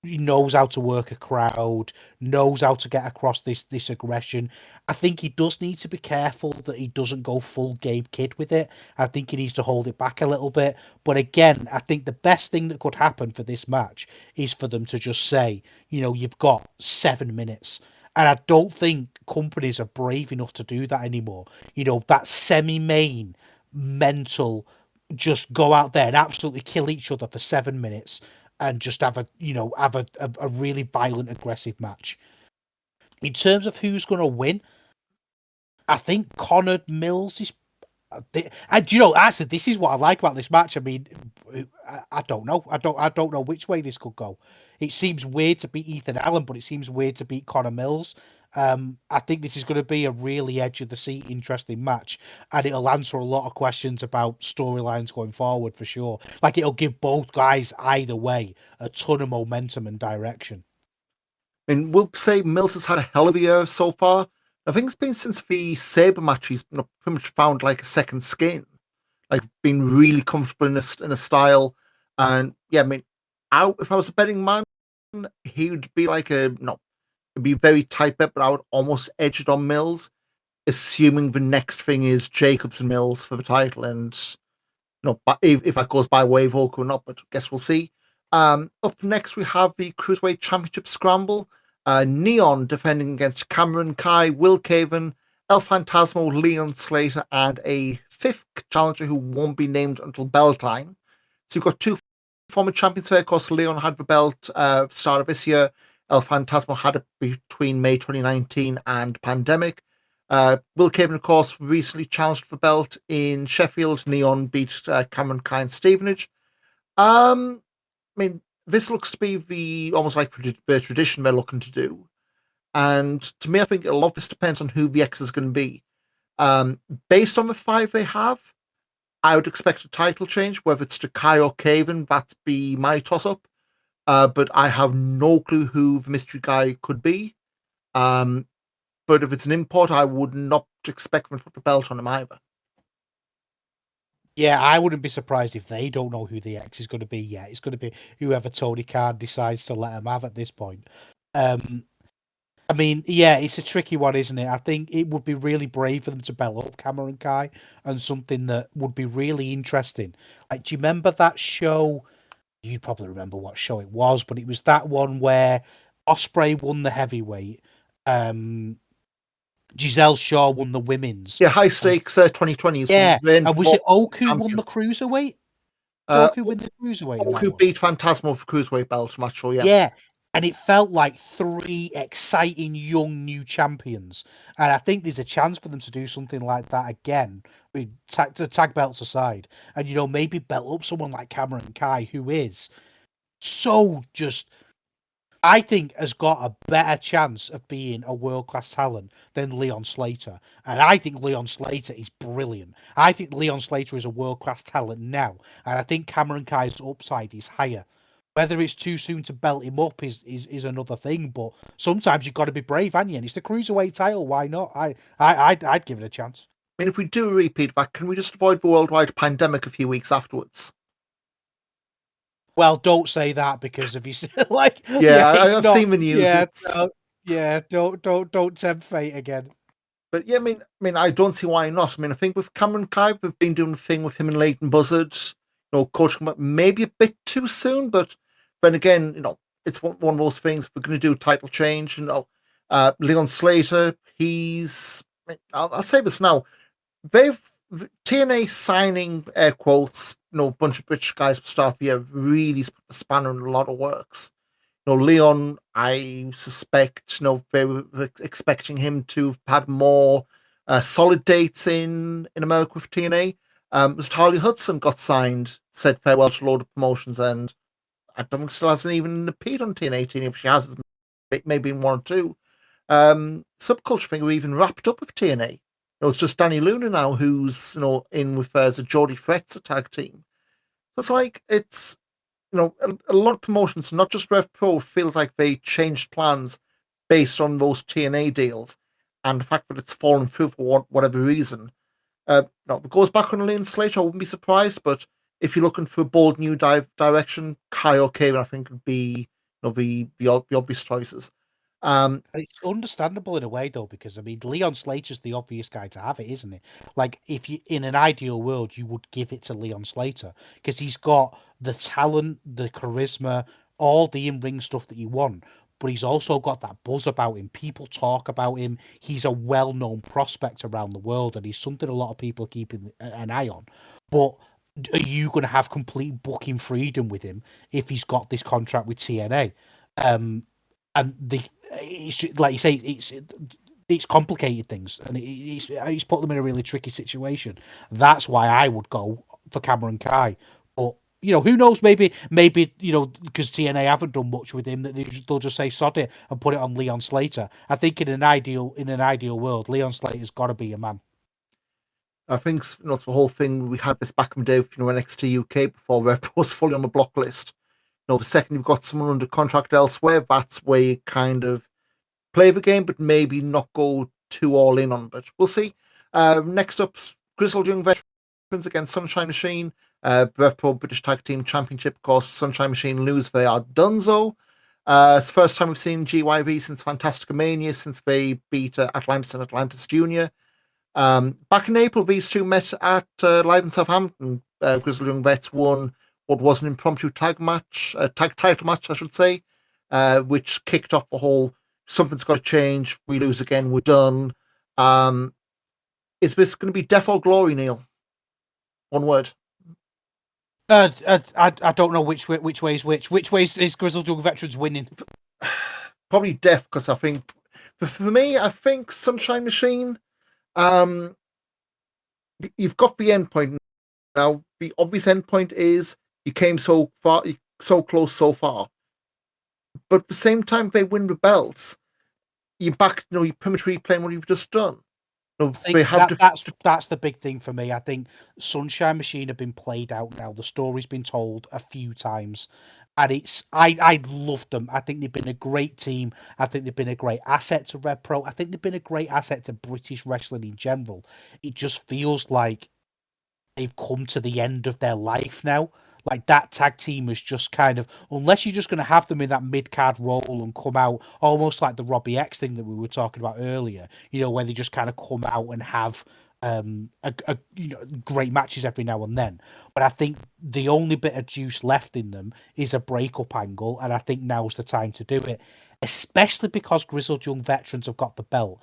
He knows how to work a crowd, knows how to get across this aggression. I think he does need to be careful that he doesn't go full Gabe Kidd with it. I think he needs to hold it back a little bit. But again, I think the best thing that could happen for this match is for them to just say, you've got 7 minutes. And I don't think companies are brave enough to do that anymore. That semi-main mental, just go out there and absolutely kill each other for 7 minutes and just have a really violent, aggressive match. In terms of who's going to win, I think Connor Mills is. And actually, this is what I like about this match. I mean, I don't know. I don't know which way this could go. It seems weird to beat Ethan Allen, but it seems weird to beat Connor Mills. I think this is going to be a really edge of the seat, interesting match, and it'll answer a lot of questions about storylines going forward for sure. Like it'll give both guys either way a ton of momentum and direction. I mean, we'll say Mills has had a hell of a year so far. I think it's been since the Sabre match he's pretty much found like a second skin, like been really comfortable in a style. And yeah, I mean, if I was a betting man, he would be like it'd be a very tight bet, but I would almost edge it on Mills, assuming the next thing is Jacobs and Mills for the title. And if that goes by way of Oka or not, but I guess we'll see. Up next, we have the Cruiserweight Championship Scramble. Neon defending against Cameron Kai, Will Caven, El Phantasmo, Leon Slater, and a fifth challenger who won't be named until bell time. So you've got two former champions there. Of course, Leon had the belt start of this year. El Phantasmo had it between May 2019 and pandemic. Will Caven, of course, recently challenged for the belt in Sheffield. Neon beat Cameron Kai and Stevenage. I mean, this looks to be the almost like the tradition they're looking to do. And to me, I think a lot of this depends on who the X is going to be. Based on the 5 they have, I would expect a title change, whether it's to Kai or Caven. That'd be my toss-up. But I have no clue who the mystery guy could be. But if it's an import, I would not expect them to put the belt on him either. Yeah, I wouldn't be surprised if they don't know who the X is going to be yet. It's going to be whoever Tony Khan decides to let them have at this point. I mean, yeah, it's a tricky one, isn't it? I think it would be really brave for them to belt up Cameron Kai, and something that would be really interesting. Like, do you remember that show? You probably remember what show it was, but it was that one where Ospreay won the heavyweight. Giselle Shaw won the women's. Yeah, high stakes 2020. Yeah, and was it Oku won the cruiserweight? Oku win the cruiserweight? Oku beat Phantasmo for cruiserweight belt match, sure, yeah. Yeah, and it felt like 3 exciting young new champions, and I think there's a chance for them to do something like that again. With tag belts aside, and maybe belt up someone like Cameron Kai, who is so just. I think has got a better chance of being a world-class talent than Leon Slater. And I think Leon Slater is brilliant. I think Leon Slater is a world-class talent now. And I think Cameron Kai's upside is higher. Whether it's too soon to belt him up is another thing. But sometimes you've got to be brave, haven't you? And it's the Cruiserweight title. Why not? I'd give it a chance. I mean, if we do a repeat back, can we just avoid the worldwide pandemic a few weeks afterwards? Well, don't say that because if you like, I've seen the news. Don't tempt fate again. But yeah, I mean, I don't see why not. I mean, I think with Cameron Kai, we've been doing the thing with him and Leighton Buzzard, coaching maybe a bit too soon. But then again, it's one of those things. If we're going to do a title change, Leon Slater, I'll say this now. TNA signing air quotes, a bunch of British guys for start the year really put the spanner in a lot of works. Leon, I suspect, they were expecting him to have had more solid dates in America with TNA. Mr. Harley Hudson got signed, said farewell to a load of promotions, and I don't think still hasn't even appeared on TNA. If she has, maybe in 1 or 2. Subculture thing, we even wrapped up with TNA. It's just Danny Luna now who's in with as a Jody Fretz tag team. It's like a lot of promotions, not just Rev Pro, feels like they changed plans based on those TNA deals and the fact that it's fallen through for whatever reason. If it goes back on Lane Slater, I wouldn't be surprised. But if you're looking for a bold new direction, Kai or Kevin, I think would be the obvious choices. It's understandable in a way, though, because I mean, Leon Slater's the obvious guy to have it, isn't it? Like, if you in an ideal world, you would give it to Leon Slater because he's got the talent, the charisma, all the in-ring stuff that you want. But he's also got that buzz about him. People talk about him. He's a well-known prospect around the world, and he's something a lot of people are keeping an eye on. But are you going to have complete booking freedom with him if he's got this contract with TNA? And it's like you say, it's complicated things, and it's put them in a really tricky situation. That's why I would go for Cameron Kai. But who knows? Maybe because TNA haven't done much with him, that they'll just say sod it and put it on Leon Slater. I think in an ideal world, Leon Slater's got to be a man. I think the whole thing we had this back in the day, NXT UK before Rev was fully on the block list. The second you've got someone under contract elsewhere, that's where you kind of play the game, but maybe not go too all in on it. We'll see. Next up, Grizzled Young Veterans against Sunshine Machine. Rev Pro British Tag Team Championship. Of course, Sunshine Machine lose. They are donezo. It's the first time we've seen GYV since Fantastica Mania, since they beat Atlantis and Atlantis Jr. Back in April, these two met at Live in Southampton. Grizzled Young Vets won what was an impromptu tag title match, I should say, which kicked off the whole something's got to change. We lose again, we're done. Is this going to be death or glory, Neil? One word. I don't know which way is which. Which way is Grizzled Young Veterans winning? Probably death, because I think for me, I think Sunshine Machine. You've got the end point now. The obvious end point is you came so far, so close, so far. But at the same time, they win the belts. You're back. You're pretty much replaying what you've just done. I think that's the big thing for me. I think Sunshine Machine have been played out now. The story's been told a few times, and I love them. I think they've been a great team. I think they've been a great asset to Rev Pro. I think they've been a great asset to British wrestling in general. It just feels like they've come to the end of their life now. Like that tag team is just kind of, unless you're just going to have them in that mid-card role and come out almost like the Robbie X thing that we were talking about earlier, where they just kind of come out and have great matches every now and then. But I think the only bit of juice left in them is a breakup angle, and I think now's the time to do it, especially because Grizzled Young Veterans have got the belt.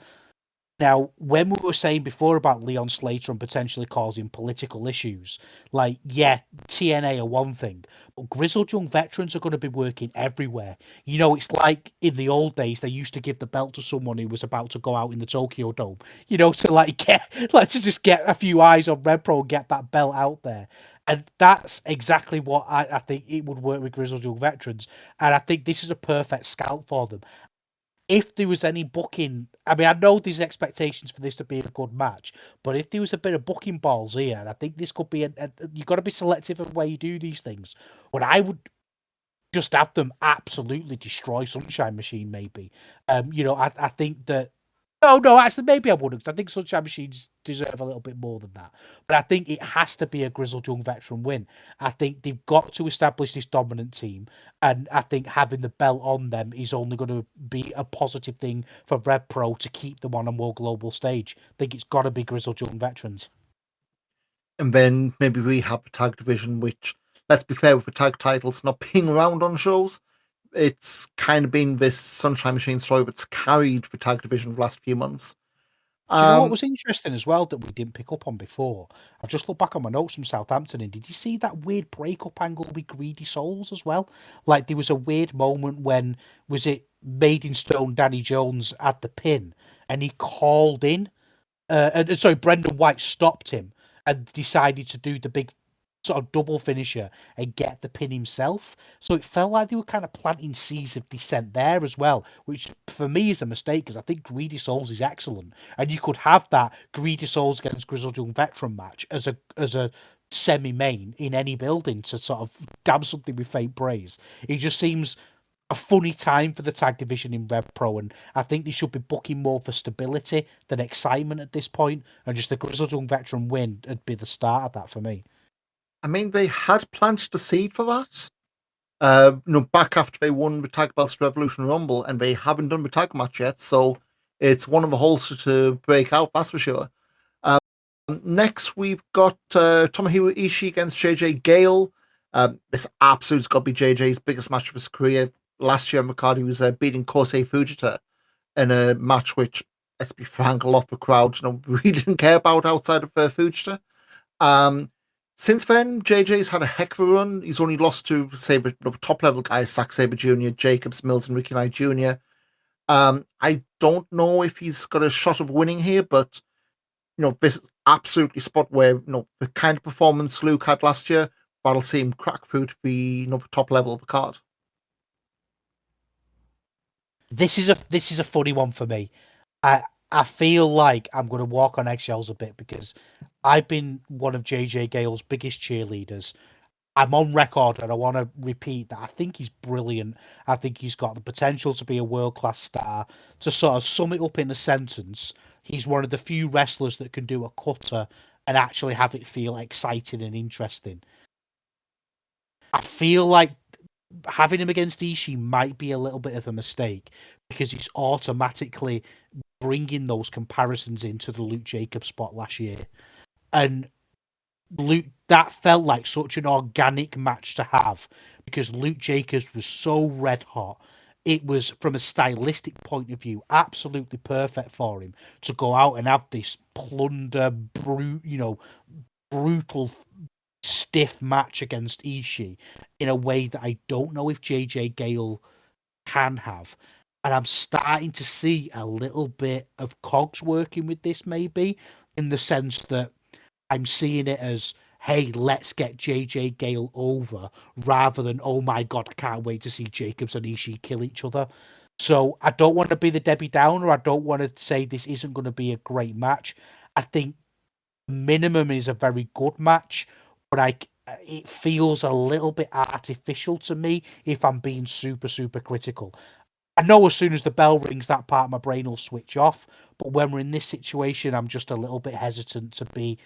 Now, when we were saying before about Leon Slater and potentially causing political issues, like, yeah, TNA are one thing, but Grizzled Young Veterans are going to be working everywhere. It's like in the old days, they used to give the belt to someone who was about to go out in the Tokyo Dome, to just get a few eyes on Rev Pro and get that belt out there. And that's exactly what I think it would work with Grizzled Young Veterans. And I think this is a perfect scalp for them. If there was any booking, I mean, I know there's expectations for this to be a good match, but if there was a bit of booking balls here, and I think this could be you've got to be selective of where you do these things. But I would just have them absolutely destroy Sunshine Machine, maybe. I think that. No, actually, maybe I wouldn't, because I think Sunshine Machines deserve a little bit more than that. But I think it has to be a Grizzled Young Veteran win. I think they've got to establish this dominant team, and I think having the belt on them is only going to be a positive thing for Rev Pro to keep them on a more global stage. I think it's got to be Grizzled Young Veterans. And then maybe we have a tag division, which, let's be fair, with the tag titles not being around on shows, it's kind of been this Sunshine Machine story that's carried the tag division the last few months. Do you know what was interesting as well that we didn't pick up on before? I've just looked back on my notes from Southampton, and did you see that weird breakup angle with Greedy Souls as well? Like, there was a weird moment when, was it Made in Stone Danny Jones at the pin, and he called in, Brendan White stopped him and decided to do the big sort of double finisher and get the pin himself. So it felt like they were kind of planting seeds of dissent there as well, which for me is a mistake, because I think Greedy Souls is excellent, and you could have that Greedy Souls against Grizzled Young Veteran match as a semi-main in any building to sort of damn something with faint praise. It just seems a funny time for the tag division in Rev Pro, and I think they should be booking more for stability than excitement at this point, and just the Grizzled Young Veteran win would be the start of that for me. I mean, they had planted the seed for that. Back after they won the tag belts Revolution Rumble, and they haven't done the tag match yet, so it's one of the holes to break out, that's for sure. Next, we've got Tomohiro Ishii against JJ Gale. This absolute's got to be JJ's biggest match of his career. Last year on the card, he was beating Kosei Fujita in a match which, let's be frank, a lot of the crowd really didn't care about outside of Fujita. Since then, JJ's had a heck of a run. He's only lost to, say, the top level guys, Zack Sabre Jr., Jacobs, Mills, and Ricky Knight Jr. I don't know if he's got a shot of winning here, but this is absolutely spot where the kind of performance Luke had last year, that'll see him crack through to the the top level of the card. This is a funny one for me. I feel like I'm going to walk on eggshells a bit because I've been one of JJ Gale's biggest cheerleaders. I'm on record and I want to repeat that I think he's brilliant. I think he's got the potential to be a world-class star. To sort of sum it up in a sentence, he's one of the few wrestlers that can do a cutter and actually have it feel exciting and interesting. I feel like having him against Ishii might be a little bit of a mistake because he's automatically bringing those comparisons into the Luke Jacobs spot last year. And Luke, that felt like such an organic match to have because Luke Jacobs was so red hot. It was, from a stylistic point of view, absolutely perfect for him to go out and have this plunder, brutal, stiff match against Ishii in a way that I don't know if JJ Gale can have. And I'm starting to see a little bit of cogs working with this, maybe, in the sense that I'm seeing it as, hey, let's get JJ Gale over, rather than, oh my God, I can't wait to see Jacobs and Ishii kill each other. So I don't want to be the Debbie Downer. I don't want to say this isn't going to be a great match. I think minimum is a very good match, but it feels a little bit artificial to me if I'm being super, super critical. I know as soon as the bell rings, that part of my brain will switch off. But when we're in this situation, I'm just a little bit hesitant to be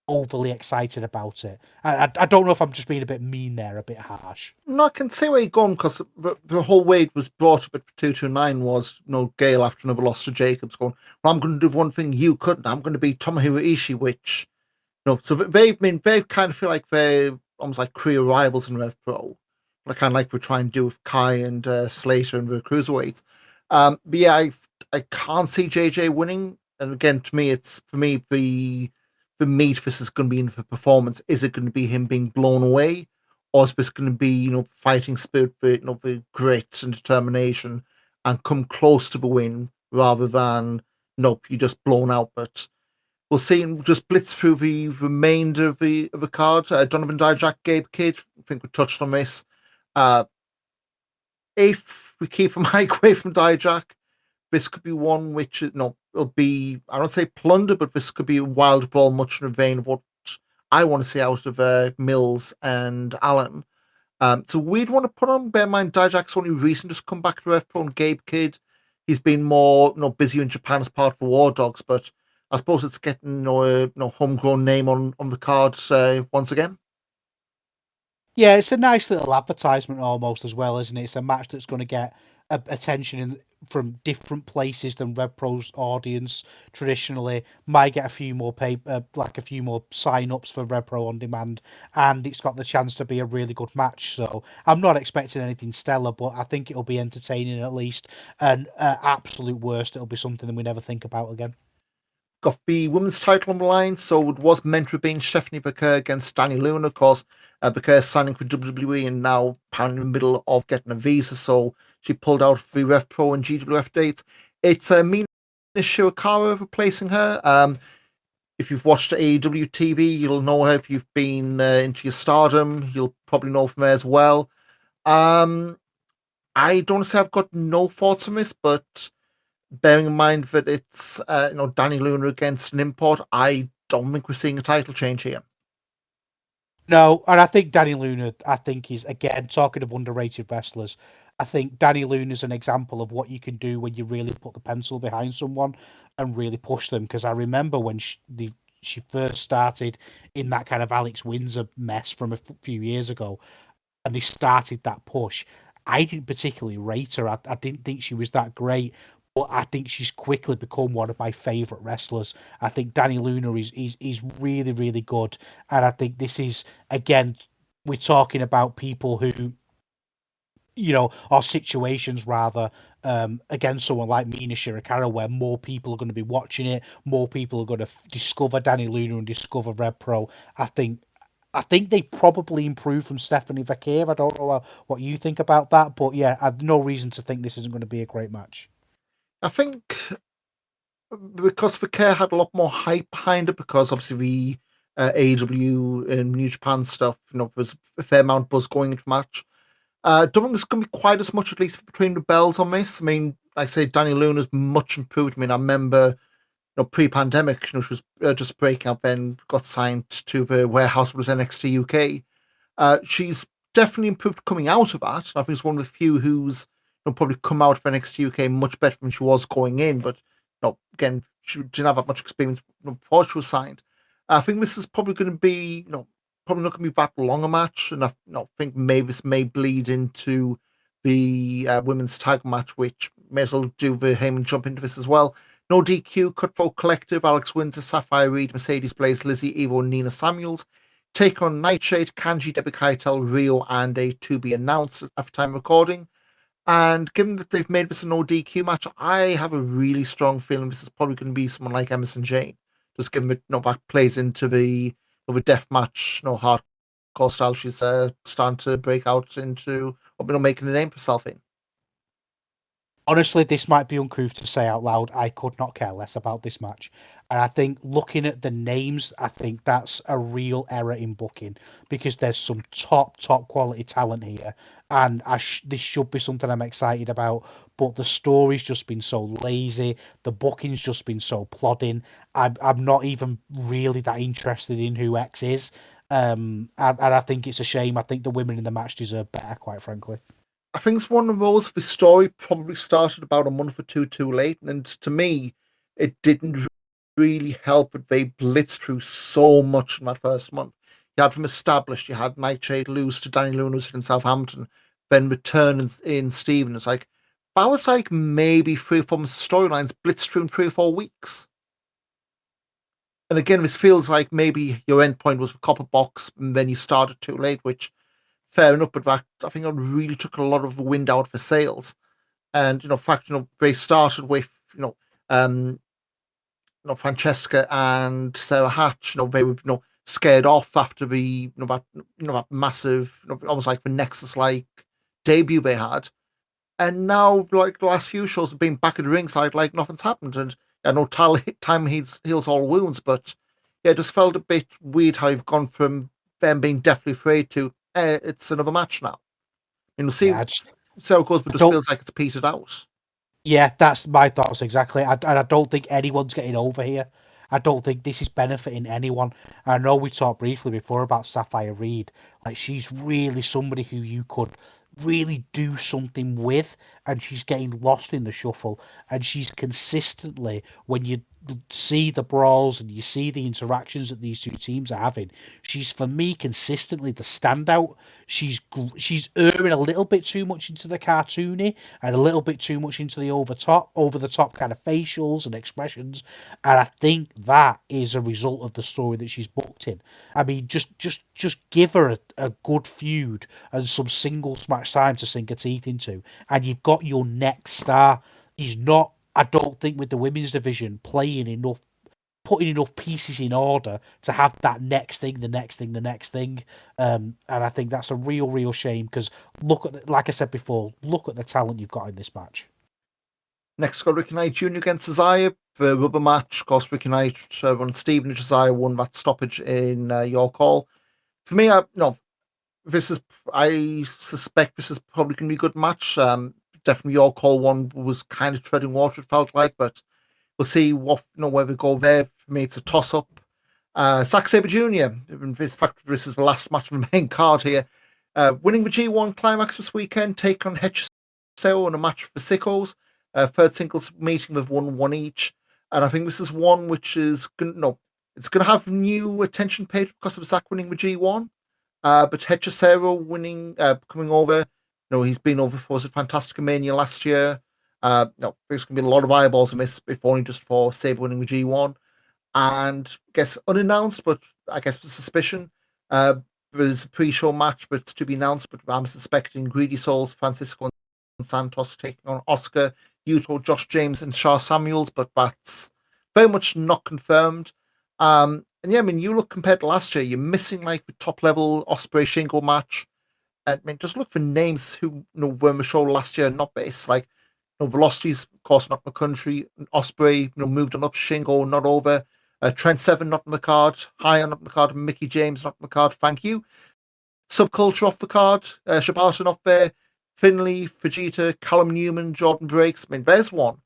overly excited about it. I don't know if I'm just being a bit mean there, a bit harsh. No, I can see where you're going because the whole way it was brought up at 229 was Gale after another loss to Jacobs going, well, I'm going to do one thing you couldn't. I'm going to be Tomohiro Ishii, which so they kind of feel like they're almost like career rivals in Rev Pro. Like kind of like we're trying to do with Kai and Slater and the cruiserweights. But yeah, I can't see JJ winning. And again, to me, it's the meat this is going to be in the performance. Is it going to be him being blown away, or is this going to be fighting spirit, with grit and determination, and come close to the win rather than nope, you just blown out. But we'll see. And just blitz through the remainder of the card. Donovan Dijak, Gabe Kidd. I think we touched on this. If we keep a mic away from Dijak, this could be one which it'll be, I don't say plunder, but this could be a wild brawl, much in the vein of what I want to see out of Mills and Allen. So we'd want to put on, bear in mind, Dijak's only recently just come back to Rev Pro, and Gabe Kidd, he's been more busy in Japan as part of the War Dogs, but I suppose it's getting a homegrown name on the card once again. Yeah, it's a nice little advertisement almost as well, isn't it? It's a match that's going to get attention from different places than Rev Pro's audience traditionally. Might get a few more a few more sign-ups for Rev Pro on demand, and it's got the chance to be a really good match. So I'm not expecting anything stellar, but I think it'll be entertaining at least. And absolute worst, it'll be something that we never think about again. Got the women's title on the line, so it was meant to have been Stephanie Baker against Danny Luna. Of course, Baker signing for WWE and now apparently in the middle of getting a visa, so she pulled out the Rev Pro and GWF dates. It's Mina Shirakawa replacing her. If you've watched AEW TV, you'll know her. If you've been into your Stardom, you'll probably know from her as well. I don't say I've got no thoughts on this, but bearing in mind that it's Danny Luna against an import, I don't think we're seeing a title change here. No, and I think Danny Luna, I think is, again, talking of underrated wrestlers, I think Danny Luna is an example of what you can do when you really put the pencil behind someone and really push them. Because I remember when she first started in that kind of Alex Windsor mess from a few years ago, and they started that push. I didn't particularly rate her. I didn't think she was that great, but I think she's quickly become one of my favourite wrestlers. I think Danny Luna is really, really good. And I think this is, again, we're talking about people who, or situations rather, against someone like Mina Shirakawa, where more people are going to be watching it, more people are going to discover Danny Luna and discover Rev Pro. I think they probably improved from Stephanie Vakir. I don't know what you think about that, but yeah, I've no reason to think this isn't going to be a great match. I think because Fakir had a lot more hype behind it, because obviously the AEW and New Japan stuff, there was a fair amount of buzz going into the match. Don't think there's going to be quite as much, at least between the bells on this. I mean, like I say, Danny Luna's much improved. I mean, I remember, pre-pandemic, she was just breaking up and got signed to the warehouse was NXT UK. She's definitely improved coming out of that. I think it's one of the few who's probably come out of NXT UK much better than she was going in. But again, she didn't have that much experience before she was signed. I think this is probably going to be probably not going to be that long a match, and I think maybe this may bleed into the women's tag match, which may as well do the Heyman jump into this as well. No DQ, Cutthroat Collective, Alex Windsor, Sapphire Reed, Mercedes Blaze, Lizzie Evo, Nina Samuels take on Nightshade, Kanji, Debbie Keitel, Rio, and a to be announced at the time of recording. And given that they've made this an ODQ match, I have a really strong feeling this is probably going to be someone like Emerson Jane. Just given it, that plays into the death match, hardcore style she's starting to break out into, or making a name for herself in. Honestly, this might be uncouth to say out loud. I could not care less about this match. And I think looking at the names, I think that's a real error in booking, because there's some top quality talent here. And this should be something I'm excited about. But the story's just been so lazy. The booking's just been so plodding. I'm not even really that interested in who X is. And I think it's a shame. I think the women in the match deserve better, quite frankly. I think it's one of those, the story probably started about a month or two too late. And to me, it didn't really help that they blitzed through so much in that first month. You had them established, you had Nightshade lose to Danny Luna in Southampton, then return in Steven. It's like, that was like maybe 3 or 4 storylines blitzed through in 3 or 4 weeks. And again, this feels like maybe your end point was a Copperbox and then you started too late, which fair enough, but that, I think it really took a lot of the wind out for sales. And in fact, they started with Francesca and Sarah Hatch. They were scared off after the that massive, almost like the Nexus like debut they had. And now, like the last few shows have been back at the ringside like nothing's happened. And I know time heals all wounds, but yeah, it just felt a bit weird how you've gone from them being deathly afraid to it's another match now. We'll see, Yeah, see how it goes, but it just feels like it's petered out. Yeah, that's my thoughts exactly. And I don't think anyone's getting over here. I don't think this is benefiting anyone. I know we talked briefly before about Sapphire Reed. Like, she's really somebody who you could really do something with, and she's getting lost in the shuffle. And she's consistently, when you see the brawls and you see the interactions that these two teams are having, she's, for me, consistently the standout. She's erring a little bit too much into the cartoony and a little bit too much into the over the top kind of facials and expressions, and I think that is a result of the story that she's booked in. I mean, just give her a good feud and some singles match time to sink her teeth into, and you've got your next star. He's not, I don't think, with the women's division putting enough pieces in order to have that next thing, the next thing, the next thing. And I think that's a real shame, because like I said before, look at the talent you've got in this match. Next, got Ricky Knight Jr. against Isaiah, the rubber match. Of course, Ricky Knight won Stephen, Isaiah won that stoppage in York Hall. For me, I suspect this is probably going to be a good match. Definitely York Hall one was kind of treading water, it felt like, but we'll see where we go there. For me, it's a toss-up. Zack Sabre Jr., in fact, this is the last match of the main card here. Winning the G1 Climax this weekend, take on HSO in a match for Sickos. Third singles meeting with 1-1 each. And I think this is one which is it's going to have new attention paid because of Zack winning the G1. But Hechicero winning, coming over, he's been over for was Fantastica Mania last year. There's going to be a lot of eyeballs on this, if only just for Sabre winning the G1. And I guess unannounced, but I guess with suspicion, there's a pre-show match, but it's to be announced. But I'm suspecting Greedy Souls, Francisco and Santos taking on Oscar, Yuto, Josh James, and Shah Samuels, but that's very much not confirmed. And yeah, I mean, you look compared to last year, you're missing like the top level Osprey Shingo match. I mean, just look for names who were in the show last year, not base. Like, Velocities, of course, not in the country. Osprey, moved on up. Shingo, not over. Trent Seven, not in the card. High on up the card. Mickey James, not in the card. Thank you. Subculture off the card. Shibata off there. Finley, Fujita, Callum Newman, Jordan Breaks. I mean, there's one.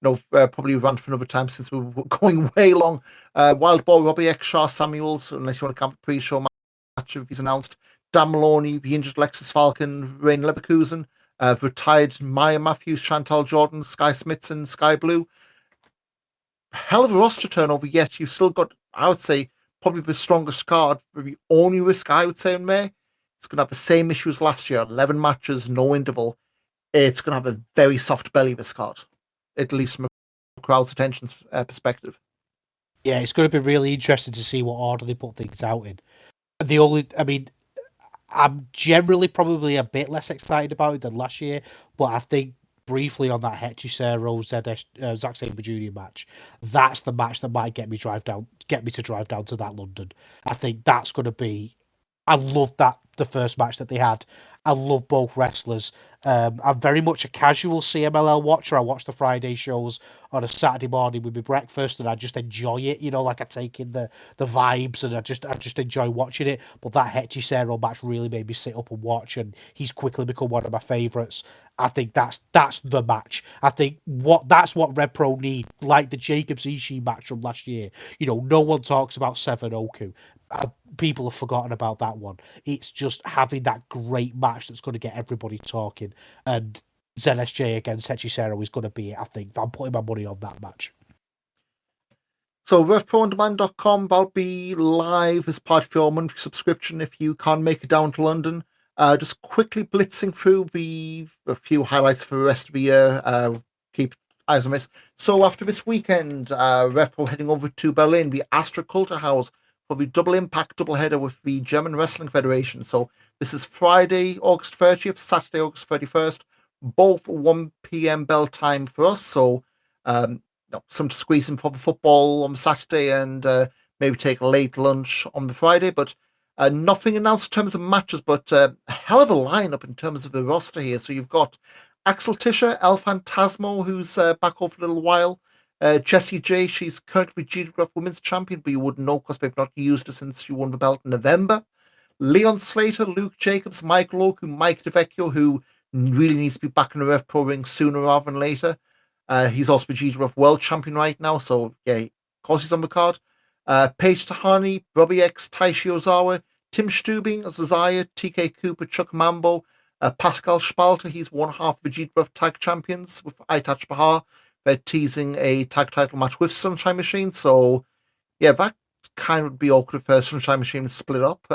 Probably run for another time since we were going way long. Wild Boy, Robbie X, Shah Samuels, unless you want to count the pre-show match if he's announced. Dan Maloney, the injured Lexus Falcon, Rain Leverkusen, retired Maya Matthews, Chantal Jordan, Sky Smithson, Sky Blue. Hell of a roster turnover, yet you've still got, I would say, probably the strongest card. The only risk I would say in May, it's going to have the same issue as last year, 11 matches, no interval. It's going to have a very soft belly, this card, at least from a crowd's attention perspective. Yeah, it's going to be really interesting to see what order they put things out in. I'm generally probably a bit less excited about it than last year, but I think briefly on that Hechicero Zack Sabre Jr. match, that's the match that might get me to drive down to that London. I think that's going to be. I love the first match that they had. I love both wrestlers. I'm very much a casual CMLL watcher. I watch the Friday shows on a Saturday morning with my breakfast, and I just enjoy it. Like I take in the vibes, and I just enjoy watching it. But that Hechicero match really made me sit up and watch, and he's quickly become one of my favourites. I think that's the match. I think that's what Rev Pro need, like the Jacobs Ishii match from last year. No one talks about Seven Oku. People have forgotten about that one. It's just having that great match that's going to get everybody talking. And ZSJ against Hechicero is going to be it, I think. I'm putting my money on that match. So RevProOnDemand.com, that'll be live as part of your monthly subscription if you can't make it down to London. Just quickly blitzing through a few highlights for the rest of the year. Keep eyes on this. So after this weekend, RevPro heading over to Berlin, the Astra Culture House, for the double impact double header with the German Wrestling Federation. So this is Friday, August 30th, Saturday, August 31st, both 1 p.m. bell time for us. So some to squeeze in for the football on Saturday and maybe take a late lunch on the Friday. But nothing announced in terms of matches, but a hell of a lineup in terms of the roster here. So you've got Axel Tischer, El Fantasmo, who's back over a little while. Jessie J, she's currently GWF Women's Champion, but you wouldn't know because they've not used her since she won the belt in November. Leon Slater, Luke Jacobs, Mike Loku, Mike DeVecchio, who really needs to be back in the Rev Pro ring sooner rather than later. He's also the GWF World Champion right now, so yeah, of course he's on the card. Paige Tahani, Robbie X, Taishi Ozawa, Tim Stubing, Zazaya, TK Cooper, Chuck Mambo, Pascal Spalter, he's one half of the GWF Tag Champions with Itach Bahar. They're teasing a tag title match with Sunshine Machine, so yeah, that kind of would be awkward if Sunshine Machine split up.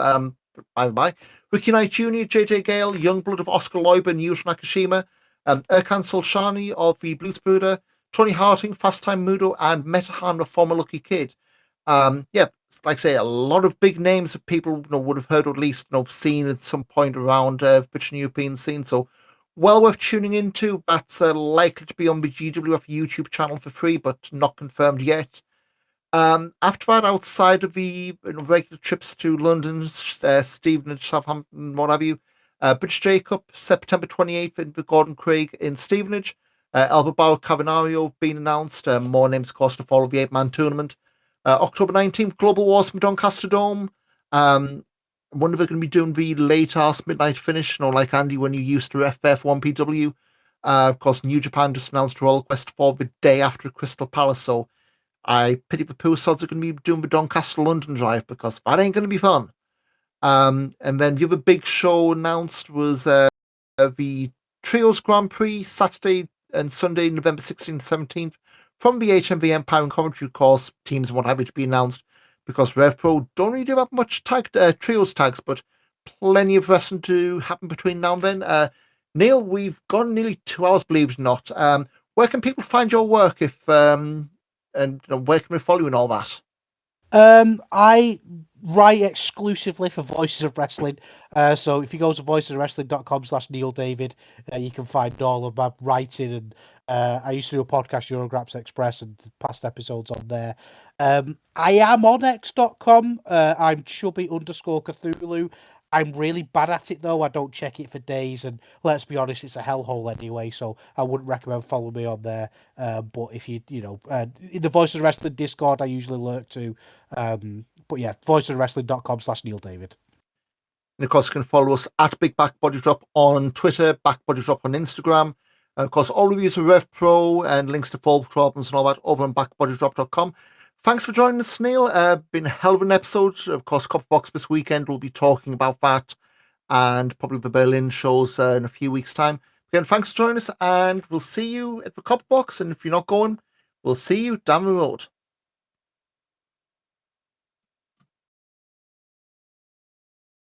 Bye. Ricky Knight Jr., JJ Gale, Youngblood of Oscar Loiber and Yuta Nakashima, Erkan Solshani of the Blutsbruder, Tony Harting, Fast Time Mudo, and Metahan, the former Lucky Kid. Like I say, a lot of big names that people would have heard or at least seen at some point around the European scene. So well worth tuning into. That's likely to be on the GWF YouTube channel for free, but not confirmed yet. After that, outside of the regular trips to London, Stevenage, Southampton, what have you, British Jacob, September 28th in the Gordon Craig in Stevenage. Albert Bauer Cavanario have been announced. More names, of course, to follow the 8-man tournament. October 19th, Global Wars from Doncaster Dome. I wonder if they're going to be doing the late-ass midnight finish, like Andy when you used to FF1PW. Of course, New Japan just announced Royal Quest for the day after Crystal Palace, so I pity the poor sods are going to be doing the Doncaster London drive because that ain't going to be fun. And then the other big show announced was the Trios Grand Prix Saturday and Sunday, November 16th, 17th, from the HMV Empire and Coventry course. Teams and what have you to be announced because Rev Pro don't really do that much trios tags, but plenty of wrestling to happen between now and then. Neil, we've gone nearly 2 hours, believe it or not. Where can people find your work if and where can we follow you and all that? I write exclusively for Voices of Wrestling. So if you go to voicesofwrestling.com/Neil David, you can find all of my writing. And I used to do a podcast, Eurograps Express, and past episodes on there. I am on X.com. I'm chubby_Cthulhu. I'm really bad at it though. I don't check it for days, and let's be honest, it's a hellhole anyway. So I wouldn't recommend following me on there. But if in the Voices of Wrestling Discord, I usually lurk to. But yeah, voicesofwrestling.com/Neil David. And of course, you can follow us at Big Back Body Drop on Twitter, Back Body Drop on Instagram. And of course, all reviews of Rev Pro and links to Fall problems and all that over on backbodydrop.com. Thanks for joining us, Neil. Been a hell of an episode. Of course, Copperbox this weekend. We'll be talking about that and probably the Berlin shows in a few weeks' time. Again, thanks for joining us, and we'll see you at the Copperbox. And if you're not going, we'll see you down the road.